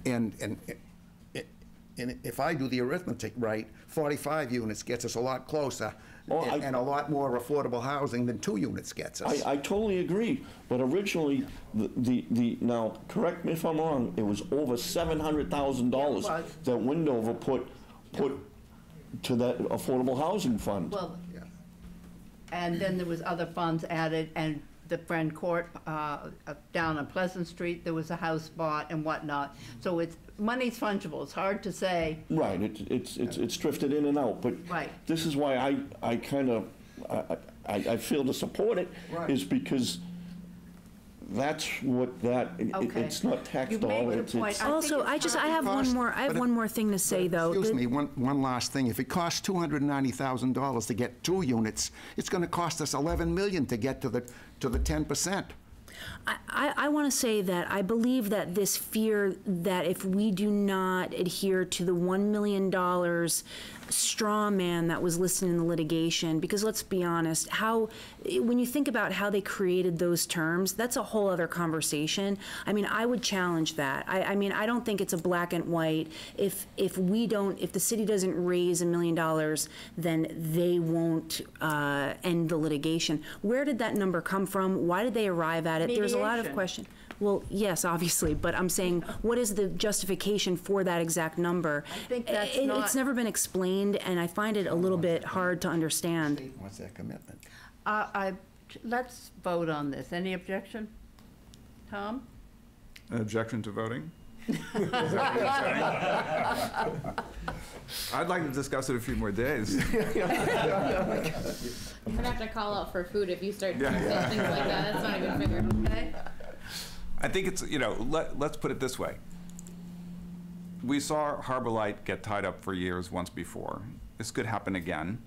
if I do the arithmetic right, 45 units gets us a lot closer Oh, and a lot more affordable housing than 2 units gets us. I totally agree, but originally, now, correct me if I'm wrong, it was over $700,000 Yeah, it was. that Windover put to that affordable housing fund. Well, Yeah. and then there was other funds added, and the Friend Court, down on Pleasant Street, there was a house bought and whatnot. So money's fungible, it's hard to say. Right, it's drifted in and out, but Right. this is why I kind of, I feel to support it, Right. is because that's what Okay. it's not tax You made dollar, the it's. point. I Also, think it's I have cost- one more thing to say, though. Excuse The- me, one last thing. If it costs $290,000 to get 2 units, it's going to cost us $11 million to get to the 10%. I want to say that I believe that this fear that if we do not adhere to the $1 million straw man that was listed in the litigation, because let's be honest, when you think about how they created those terms, that's a whole other conversation. I mean, I would challenge that. I mean, I don't think it's a black and white. If the city doesn't raise $1 million, then they won't end the litigation. Where did that number come from? Why did they arrive at it? There's a lot of Mediation. question. Well, yes, obviously, but I'm saying, what is the justification for that exact number? I think that's It's not- never been explained, and I find it a little bit hard to understand. State wants that commitment. Let's vote on this. Any objection? Tom? An objection to voting? I'd like to discuss it a few more days. You're gonna have to call out for food if you start Yeah. saying things like that. That's not even fair. Okay. I think it's, let's put it this way. We saw Harbor Light get tied up for years once before. This could happen again.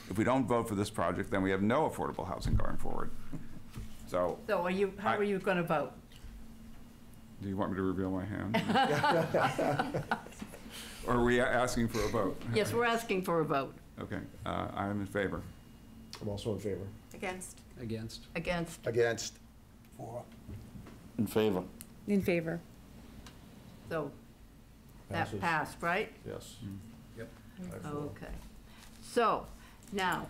If we don't vote for this project, then we have no affordable housing going forward. So, So how are you going to vote? do you want me to reveal my hand? Or are we asking for a vote? Yes, we're asking for a vote. Okay, I am in favor. I'm also in favor. Against? Against? Against? Against. For, In favor, In favor. So Passes. that passed, right? Yes. Yep. Okay. So now,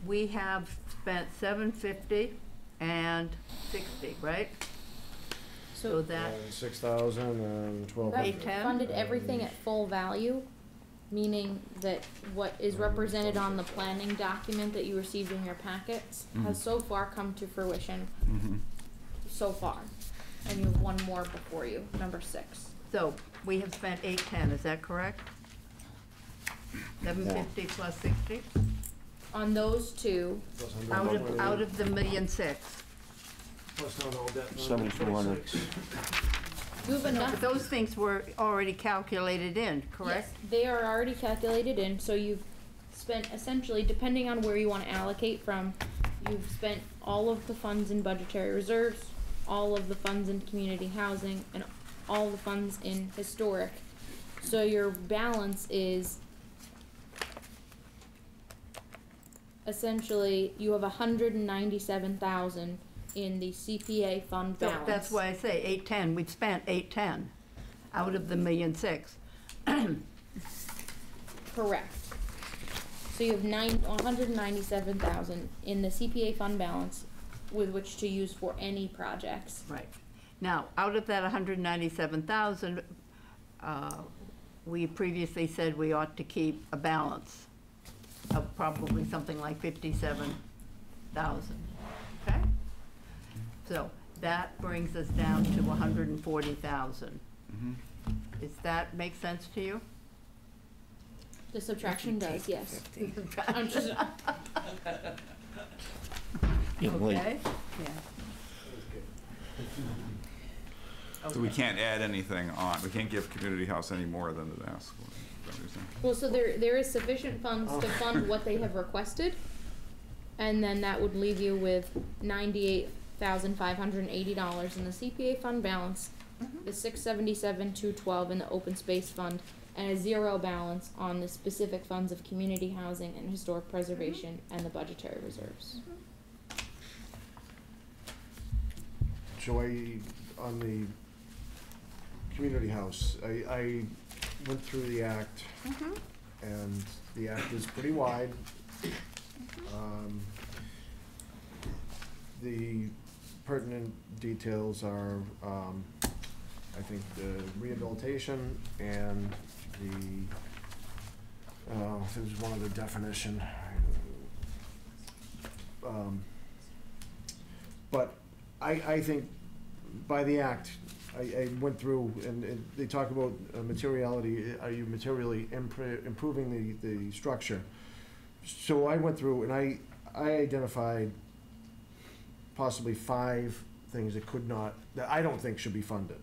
we have spent $750 and $60, right? So that, And 6,000 and 12. That 810? funded everything at full value, meaning that what is represented on the planning document that you received in your packets has so far come to fruition. So far. And you have one more before you, number 6. so we have spent 810, is that correct? 750 plus 60? On those two, Out of the $1.6 million. Plus not all debt. 7,200. you have But enough. those things were already calculated in, correct? Yes, they are already calculated in, so you've spent essentially, depending on where you want to allocate from, you've spent all of the funds in budgetary reserves, all of the funds in community housing, and all the funds in historic. So your balance is essentially, you have 197,000 in the CPA fund So balance. that's why I say 810, we've spent 810 out of the $1.6 million. Correct. So you have 197,000 in the CPA fund balance with which to use for any projects. Right. Now, out of that 197,000, we previously said we ought to keep a balance. of probably something like 57,000, okay? So that brings us down to 140,000. Does that make sense to you? The subtraction does, yes. I'm just, Yeah, like, Okay? So we can't add anything on, we can't give community house any more than the ask. Is that what you're saying? well, so there is sufficient funds to fund what they have requested. And then that would leave you with $98,580 in the CPA fund balance, the $677,212 in the open space fund, and a zero balance on the specific funds of community housing and historic preservation and the budgetary reserves. So on the community house, I went through the act, and the act is pretty wide. The pertinent details are, I think, the rehabilitation and there's one other definition. But I think by the act, I went through and they talk about materiality. Are you materially improving the structure? So I went through and I identified possibly 5 things that I don't think should be funded.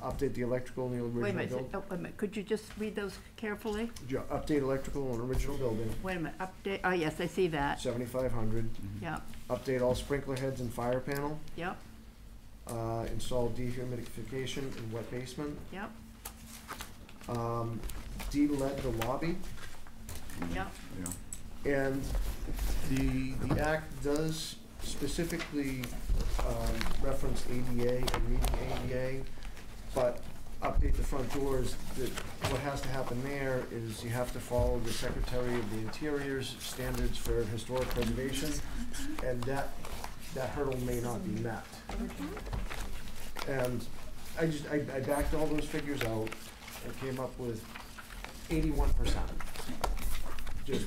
Update the electrical in the original Wait a minute, building. wait a minute, could you just read those carefully? Yeah, update electrical in original building, Wait a minute, update, oh, yes, I see that. 7,500. Yep, Update all sprinkler heads and fire panel. yep, Install dehumidification in wet basement. yep, De-lead the lobby. yep. Yeah. And the act does specifically reference ADA and meeting ADA, but update the front doors. What has to happen there is you have to follow the Secretary of the Interior's standards for historic preservation, and that hurdle may not be met. And I backed all those figures out and came up with 81%. Just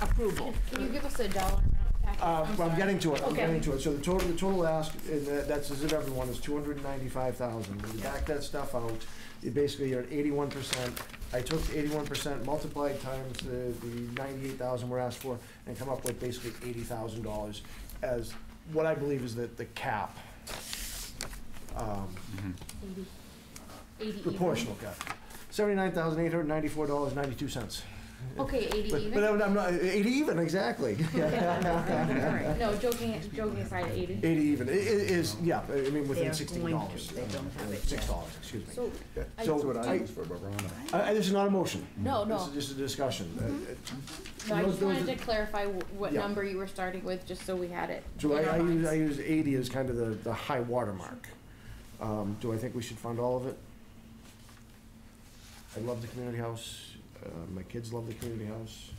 Approval. Can you give us a dollar amount, Patrick? I'm sorry. getting to it, I'm Okay. getting to it. So the total ask, and that's as if everyone, is 295,000. You back that stuff out, basically you're at 81%. I took 81%, multiplied times the 98,000 we're asked for, and come up with basically $80,000 as what I believe is the cap. 80 Proportional cap. $79,894.92. Okay, 80 But even? I'm not, 80 even, exactly. Alright, no, joking aside, 80. 80 even, it is, yeah, I mean, within They're $16. going to. They don't have it yet. $6, excuse me. So, So That's what I I- use for barometer. This is not a motion. No, This no. is just a discussion. no, I just those wanted are- to clarify what Yeah. number you were starting with, just so we had it So in our I minds. use 80 as kind of the high water mark. Do I think we should fund all of it? I love the community house. My kids love the community house.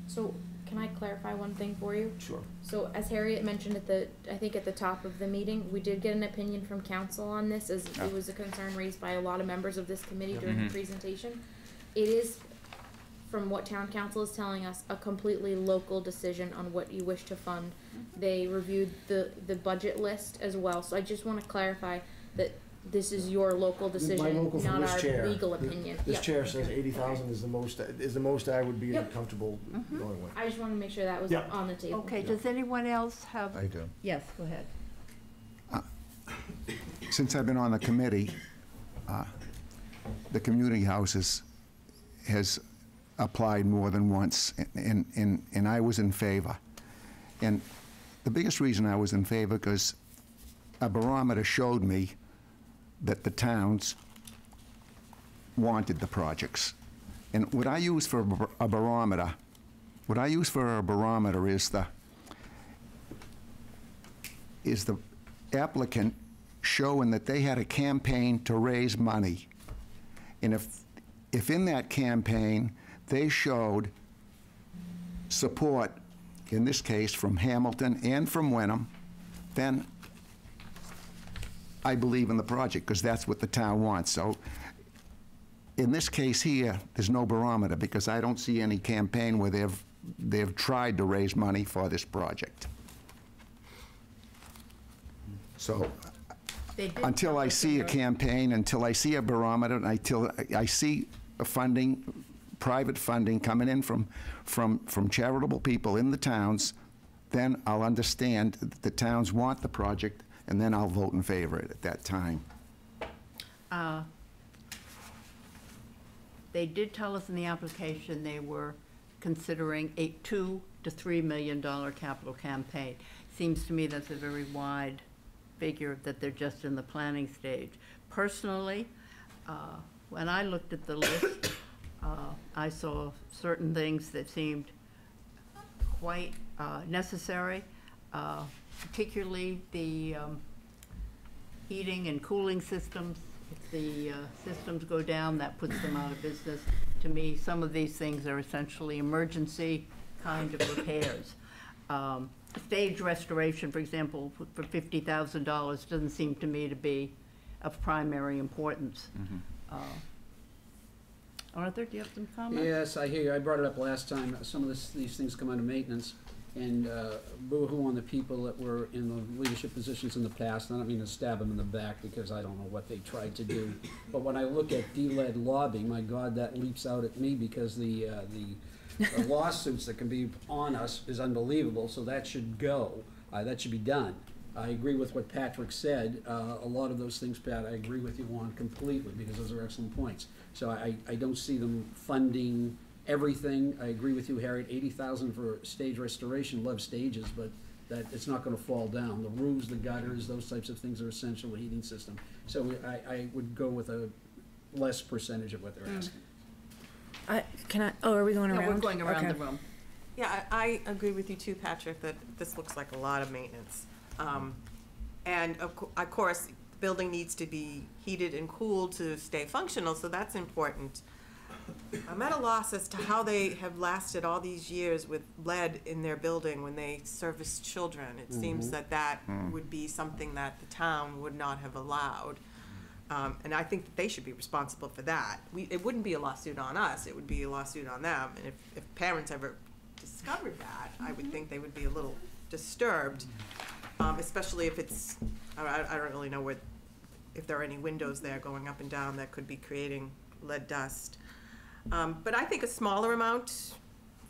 So, can I clarify one thing for you? Sure. So, as Harriet mentioned at the top of the meeting, we did get an opinion from council on this, as Yeah. it was a concern raised by a lot of members of this committee during the presentation. It is, from what town council is telling us, a completely local decision on what you wish to fund. They reviewed the budget list as well, so I just wanna clarify that this is your local decision, local from not this our chair. legal opinion. This Yep. chair says 80,000 is the most I would be Yep. comfortable going with. I just wanna make sure that was Yep. on the table. Okay, does anyone else have? I do. Yes, go ahead. Since I've been on the committee, the community houses has applied more than once, and I was in favor. And the biggest reason I was in favor, because a barometer showed me that the towns wanted the projects. And what I use for a barometer, is the applicant showing that they had a campaign to raise money. And if in that campaign they showed support, in this case from Hamilton and from Wenham, then I believe in the project, because that's what the town wants. So in this case here, there's no barometer, because I don't see any campaign where they've tried to raise money for this project. So They did until tell I us see in a the- campaign, until I see a barometer, and until I see a funding, private funding coming in from charitable people in the towns, then I'll understand that the towns want the project, and then I'll vote in favor of it at that time. They did tell us in the application they were considering a $2 to $3 million capital campaign. Seems to me that's a very wide figure, that they're just in the planning stage. Personally, when I looked at the list, I saw certain things that seemed quite necessary, particularly the heating and cooling systems. If the systems go down, that puts them out of business. To me, some of these things are essentially emergency kind of repairs. Stage restoration, for example, for $50,000 doesn't seem to me to be of primary importance. Arthur, do you have some comments? Yes, I hear you. I brought it up last time. Some of these things come under maintenance, and boo-hoo on the people that were in the leadership positions in the past. I don't mean to stab them in the back, because I don't know what they tried to do. But when I look at de-lead lobbying, my God, that leaps out at me, because the lawsuits that can be on us is unbelievable, so that should go. That should be done. I agree with what Patrick said. A lot of those things, Pat, I agree with you on completely, because those are excellent points. So I don't see them funding everything. I agree with you, Harriet, 80,000 for stage restoration, love stages, but that it's not gonna fall down. The roofs, the gutters, those types of things are essential, the heating system. So I would go with a less percentage of what they're asking. Are we going around? Yeah, we're going around Okay. the room. Yeah, I agree with you too, Patrick, that this looks like a lot of maintenance. And of course, the building needs to be heated and cooled to stay functional, so that's important. I'm at a loss as to how they have lasted all these years with lead in their building when they service children. It seems that would be something that the town would not have allowed. And I think that they should be responsible for that. It wouldn't be a lawsuit on us, it would be a lawsuit on them. And if parents ever discovered that, I would think they would be a little disturbed, especially if it's, I don't really know if there are any windows there going up and down that could be creating lead dust. But I think a smaller amount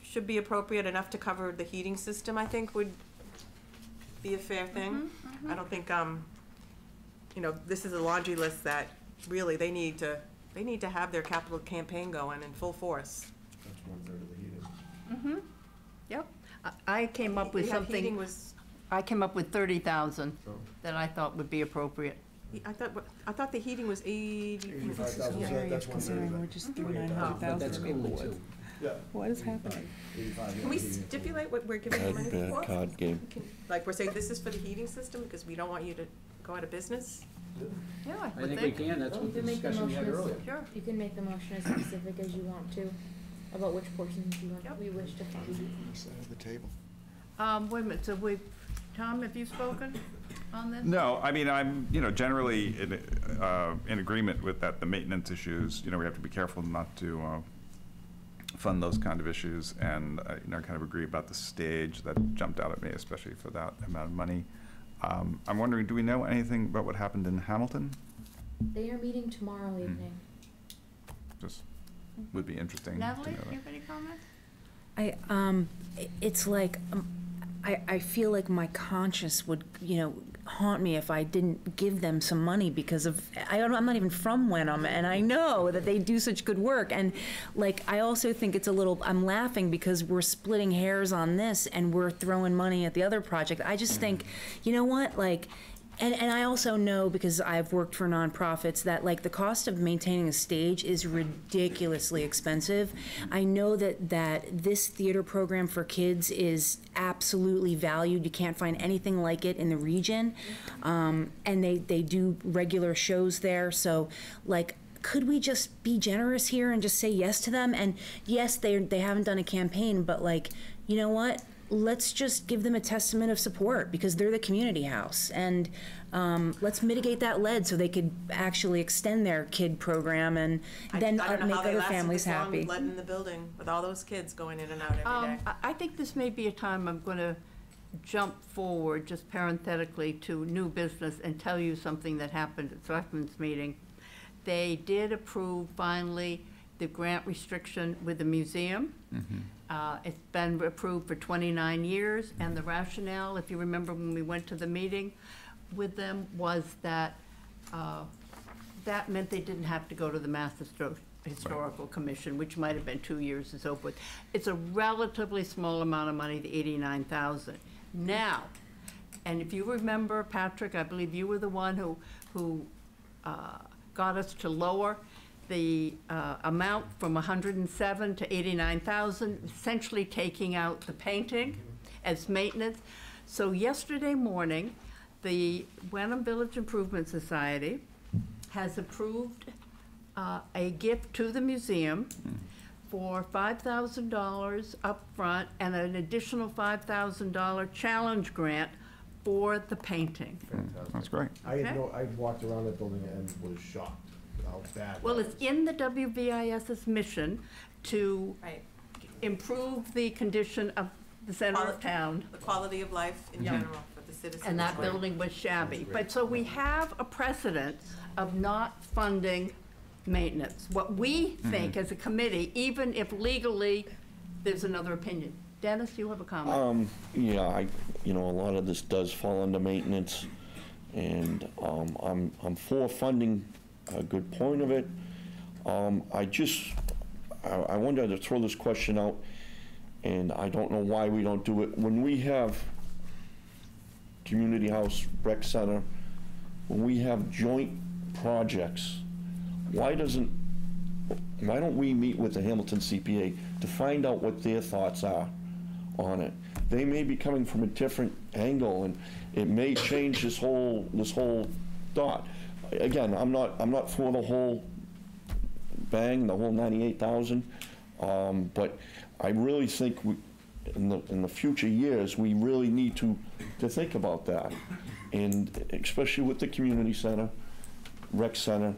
should be appropriate, enough to cover the heating system, I think would be a fair thing. I don't think, you know, this is a laundry list that really they need to have their capital campaign going in full force. That's 1/3 of the heating. Yep. I came up with Heating something, was, I came up with 30,000 that I thought would be appropriate. I thought the heating was 85,000, so that's 1/3 of it. just But that's cool too. Yeah. What is happening? 85, Can we stipulate what we're giving the money for? Card game. Like, we're saying this is for the heating system because we don't want you to go out of business? Yeah, I I would think we think. can. That's You what the can make the discussion we had motion earlier. Sure. You can make the motion as specific as you want to, about which portions Yep. we wish to fund. Side of the table. Wait a minute, so Tom, have you spoken on this? No, I mean, I'm, generally in agreement with that, the maintenance issues, we have to be careful not to fund those kind of issues, and, I kind of agree about the stage. That jumped out at me, especially for that amount of money. I'm wondering, do we know anything about what happened in Hamilton? They are meeting tomorrow evening. Just would be interesting to Natalie, know you that. have any comments? It's like, I feel like my conscience would, haunt me if I didn't give them some money because of, I'm not even from Wenham, and I know that they do such good work. And like, I also think it's a little, I'm laughing because we're splitting hairs on this and we're throwing money at the other project. I just think, you know what, like, and I also know, because I've worked for nonprofits, that like the cost of maintaining a stage is ridiculously expensive. I know that this theater program for kids is absolutely valued. You can't find anything like it in the region. And they do regular shows there. So like, could we just be generous here and just say yes to them? And yes, they haven't done a campaign, but like, you know what? let's just give them a testament of support because they're the community house. And let's mitigate that lead so they could actually extend their kid program and then I don't know make how they other lasted families this long happy. with lead in the building, with all those kids going in and out every day. I think this may be a time I'm going to jump forward, just parenthetically, to new business and tell you something that happened at Selectmen's meeting. They did approve finally the grant restriction with the museum. It's been approved for 29 years, and the rationale, if you remember when we went to the meeting with them, was that that meant they didn't have to go to the Mass Historical Commission, which might have been 2 years and so forth. It's a relatively small amount of money, the $89,000. Now, and if you remember, Patrick, I believe you were the one who got us to lower the amount from 107 to 89,000, essentially taking out the painting as maintenance. So yesterday morning, the Wenham Village Improvement Society has approved a gift to the museum for $5,000 up front and an additional $5,000 challenge grant for the painting. That's great. I walked around that building and was shocked how bad. Well, that it's was. in the WVIS's mission to Right. improve the condition of the center of town. The quality of life in general for the citizens. And that building was shabby. But so we have a precedent of not funding maintenance. What we think as a committee, even if legally there's another opinion. Dennis, you have a comment? Yeah, a lot of this does fall under maintenance, and I'm for funding a good point of it. I wanted to throw this question out, and I don't know why we don't do it. When we have community house, rec center, when we have joint projects, why don't we meet with the Hamilton CPA to find out what their thoughts are on it? They may be coming from a different angle, and it may change this whole thought. Again, I'm not for the whole bang, the whole 98,000, but I really think in the future years we really need to think about that, and especially with the community center, rec center,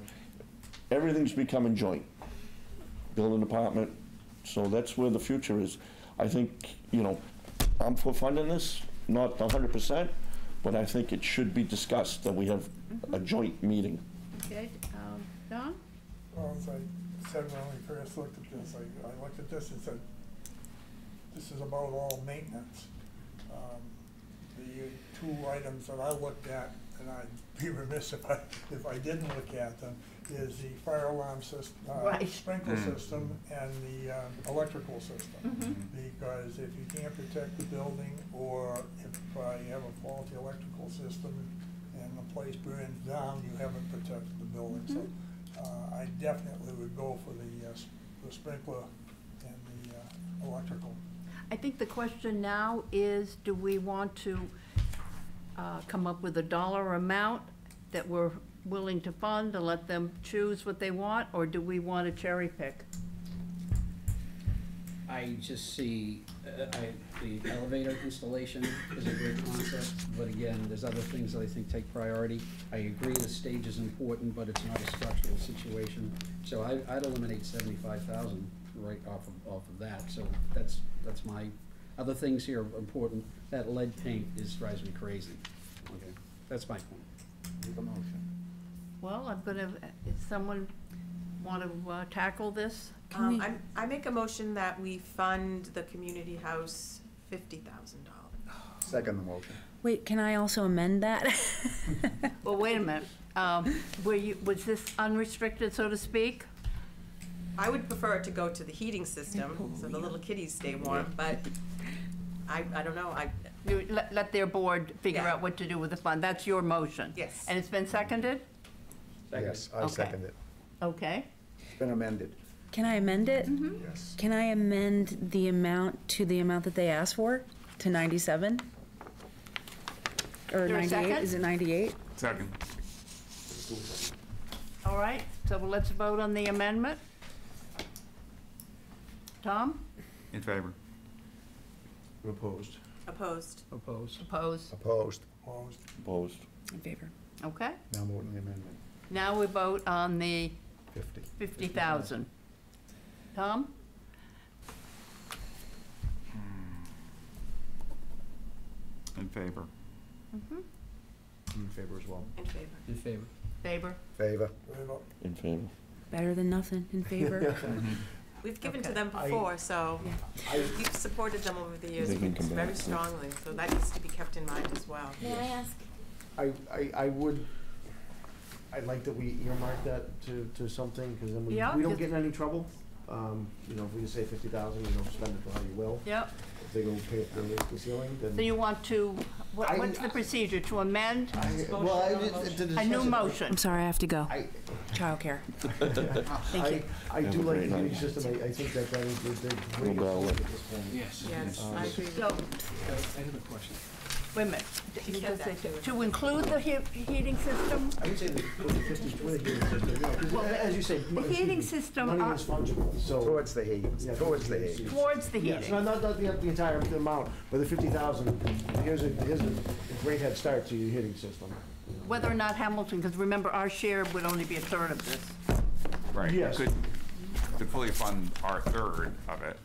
everything's becoming joint, building department, so that's where the future is. I think, I'm for funding this, not 100%, but I think it should be discussed that we have a joint meeting. Okay, Don? Well, as I said when we first looked at this, I looked at this and said, this is about all maintenance. The two items that I looked at, and I'd be remiss if I didn't look at them, is the fire alarm system, Right. sprinkler system, and the electrical system. Because if you can't protect the building, or if you have a faulty electrical system and the place burns down, you haven't protected the building. So I definitely would go for the sprinkler and the electrical. I think the question now is, do we want to come up with a dollar amount that we're willing to fund and let them choose what they want, or do we want to cherry pick? I just see, the elevator installation is a great concept, but again, there's other things that I think take priority. I agree the stage is important, but it's not a structural situation. So I'd eliminate 75,000 right off of that, so that's my, other things here are important. That lead paint drives me crazy. Okay, that's my point. Make a motion. Well, I'm gonna, if someone want to tackle this? I make a motion that we fund the community house $50,000. Second the motion. Wait, can I also amend that? Well, wait a minute. Was this unrestricted, so to speak? I would prefer it to go to the heating system, so the little kiddies stay warm, but I don't know, You let their board figure Yeah. out what to do with the fund. That's your motion? Yes. And it's been seconded? Yes, I Okay. second it. Okay. It's been amended. Can I amend it? Yes. Can I amend the amount to the amount that they asked for, to 97? Or Is there a 98? second? Is it 98? Second. All right, so let's vote on the amendment. Tom? In favor. Opposed? Opposed? Opposed? Opposed? Opposed. Opposed? Opposed. In favor. Okay. Now vote on the amendment. Now we vote on the 50. 50,000. Tom? In favor. In favor as well. In favor. In favor. Favor? Favor. Favor. In favor. Better than nothing. In favor. We've given to Okay. them before, so we've supported them over the years They can come very back. strongly, so that needs to be kept in mind as well. May I ask, I'd like that we earmark that to something, because then we Yeah, don't just- get in any trouble. You know, if we just say 50,000, you know, spend it how you will. Yep. If they go pay it the ceiling, then. So you want to, what's the procedure, to amend a new motion? I'm sorry, I have to go. I, Childcare. I, you. I do Have a like great the heating night. system, I think that is the No great battle. at this point. Yes. Yes, I agree with So, I have a question. wait a minute. You said that too. To include the heating system? I would say with the 50, with the heating system, you know, 'cause as you say. The heating system, Money is fungible, so. Towards the heat, Yeah, towards the heat. towards the Yes, heating. not the entire amount, but the 50,000, here's a great head start to your heating system. Whether or not Hamilton, because remember, our share would only be a third of this. Right. Yes. Could fully fund our third of it,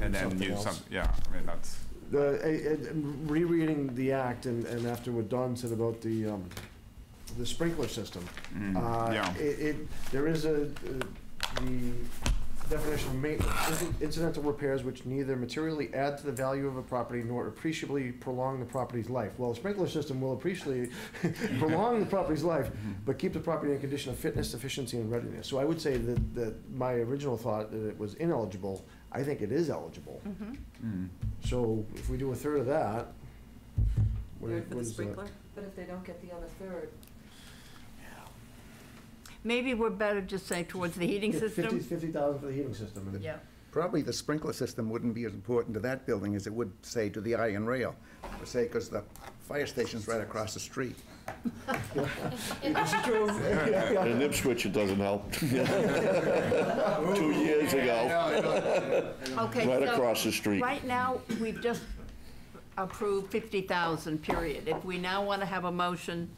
and then something use else. some, yeah, I mean, that's, Rereading the act and after what Don said about the sprinkler system, yeah. there is the definition of maintenance, incidental repairs which neither materially add to the value of a property nor appreciably prolong the property's life. Well, a sprinkler system will appreciably prolong the property's life, but keep the property in a condition of fitness, efficiency, and readiness. So I would say that my original thought that it was ineligible, I think it is eligible. So if we do a third of that, what Third for the is that? sprinkler? But if they don't get the other third, Maybe we're better just say towards the heating Yeah, system? 50,000 for the heating system. And Yeah. Probably the sprinkler system wouldn't be as important to that building as it would, say, to the iron rail. Say, because the fire station's right across the street. It's true. In Ipswich, it doesn't help. 2 years ago, Okay, right so across the street. right now, we've just approved 50,000, period. If we now want to have a motion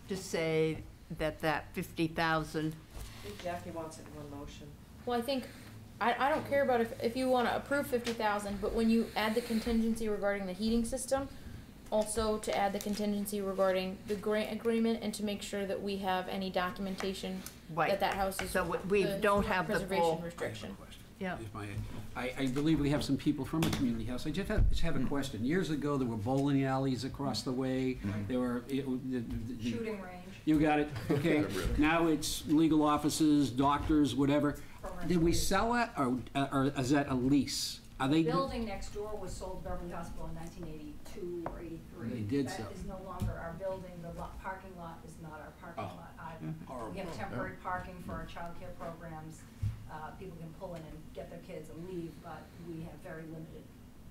to say that 50,000, I think Jackie wants it in one motion. well, I think, I don't care about if you wanna approve 50,000, but when you add the contingency regarding the heating system, also to add the contingency regarding the grant agreement and to make sure that we have any documentation right. that house is. So we the don't have the preservation full- I have restriction. a question. Yeah. Is I believe we have some people from the community house. I just have a question. Years ago, there were bowling alleys across the way. There were. Shooting range. You got it, okay. Now it's legal offices, doctors, whatever. Did we sell it, or is that a lease? Are they? The building next door was sold to Beverly Hospital in 1982 or 83. They did sell. That is no longer our building. The parking lot is not our parking Oh. lot. Horrible. We have temporary parking for our childcare programs. People can pull in and get their kids and leave, but we have very limited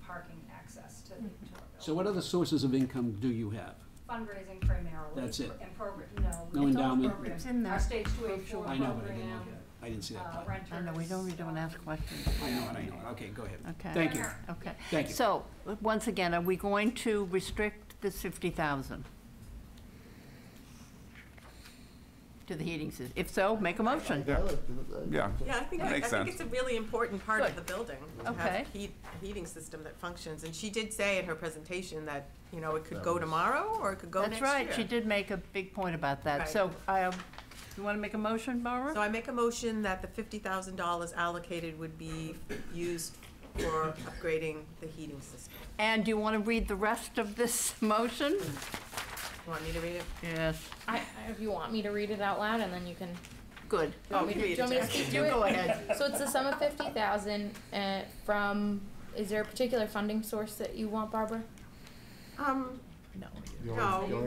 parking access to our building. So what other sources of income do you have? Fundraising primarily. That's it. And program, No it's all endowment? program. It's in there. Our stage 284 I know, but I didn't program, look at it. I didn't see that part. renters. I know, we don't ask questions. I know it. Okay, go ahead. Okay. Thank you. Okay. Thank you. So, once again, are we going to restrict this 50,000 to the heating system? If so, make a motion. yeah. Yeah, I think, That makes sense. it's a really important part of the building, to Okay. have a heating system that functions. And she did say in her presentation that, you know, it could go tomorrow, or it could go next That's year. right, she did make a big point about that. Right. So, you want to make a motion, Barbara? So I make a motion that the $50,000 allocated would be used for upgrading the heating system. And do you want to read the rest of this motion? Want me to read it? Yes. If you want me to read it out loud and then you can. Good. Do you want me to- do you want me to speak to You it? go ahead. So it's the sum of 50,000, from, is there a particular funding source that you want, Barbara? No. No,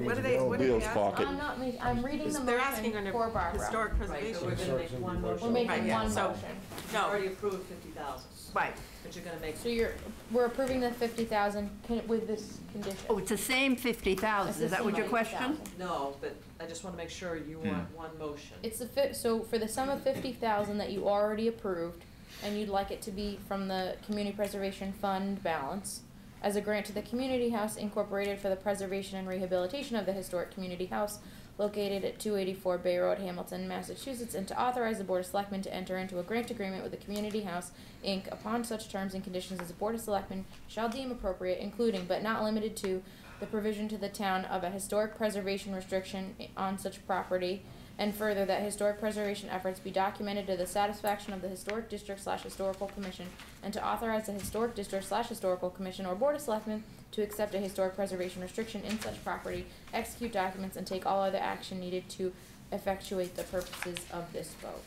what are they Bill's asking? pocket. I'm not making, I'm reading the They're asking motion under for Barbara. historic Right, so preservation. we're gonna make one We're motion. making Right, yeah, one so- motion. You No, already approved 50,000, Right. but you're gonna make, So we're approving the 50,000 with this condition. Oh, it's the same It's 50,000. the Is that what same your question? 50,000. no, but I just wanna make sure you want one motion. It's so for the sum of 50,000 that you already approved, and you'd like it to be from the Community Preservation Fund balance, as a grant to the Community House Incorporated for the preservation and rehabilitation of the historic community house located at 284 Bay Road, Hamilton, Massachusetts, and to authorize the Board of Selectmen to enter into a grant agreement with the Community House, Inc. upon such terms and conditions as the Board of Selectmen shall deem appropriate, including but not limited to the provision to the town of a historic preservation restriction on such property, and further that historic preservation efforts be documented to the satisfaction of the Historic District / Historical Commission, and to authorize the Historic District / Historical Commission or Board of Selectmen to accept a historic preservation restriction in such property, execute documents, and take all other action needed to effectuate the purposes of this vote.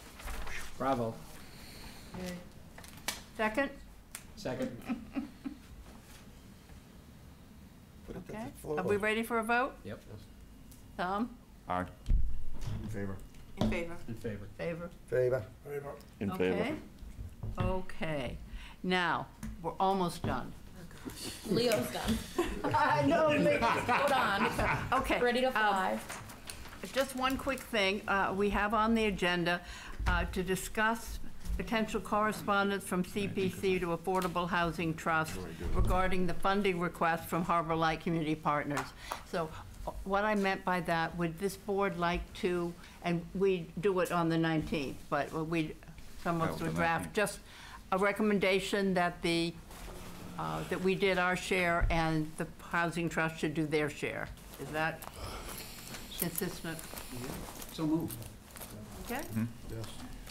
Bravo. Second? Second. Okay. Are we ready for a vote? Yep. Tom? Aye. In favor. In favor. In favor. Favor? Favor. In favor. Okay. Okay. Now, we're almost done. Leo's done. No, Hold on. okay. Ready to fly. Just one quick thing, we have on the agenda to discuss potential correspondence from CPC to Affordable Housing Trust regarding the funding request from Harbor Light Community Partners. So what I meant by that, would this board like to, and we do it on the 19th, but some of us would draft just a recommendation that that we did our share and the Housing Trust should do their share. Is that consistent? So moved. Okay? Yes.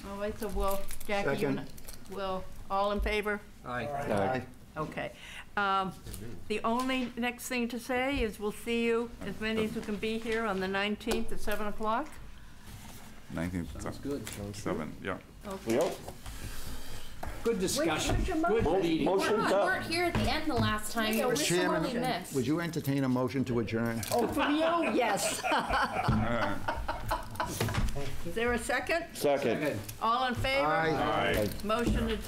All right, so we'll, Jackie, you Second. and, we'll, all in favor? Aye. Aye. Okay. The only next thing to say is we'll see you, as many as who can be here, on the 19th at 7 o'clock. 19th, Sounds good. 7, yeah. Okay. Yep. Good discussion. where's your Good meeting. Motion You done. weren't here at the end the last time. You were Chairman, sorely missed. would you entertain a motion to adjourn? Oh, from you? Yes. Is there a second? Second. Second. All in favor? Aye. Motion is,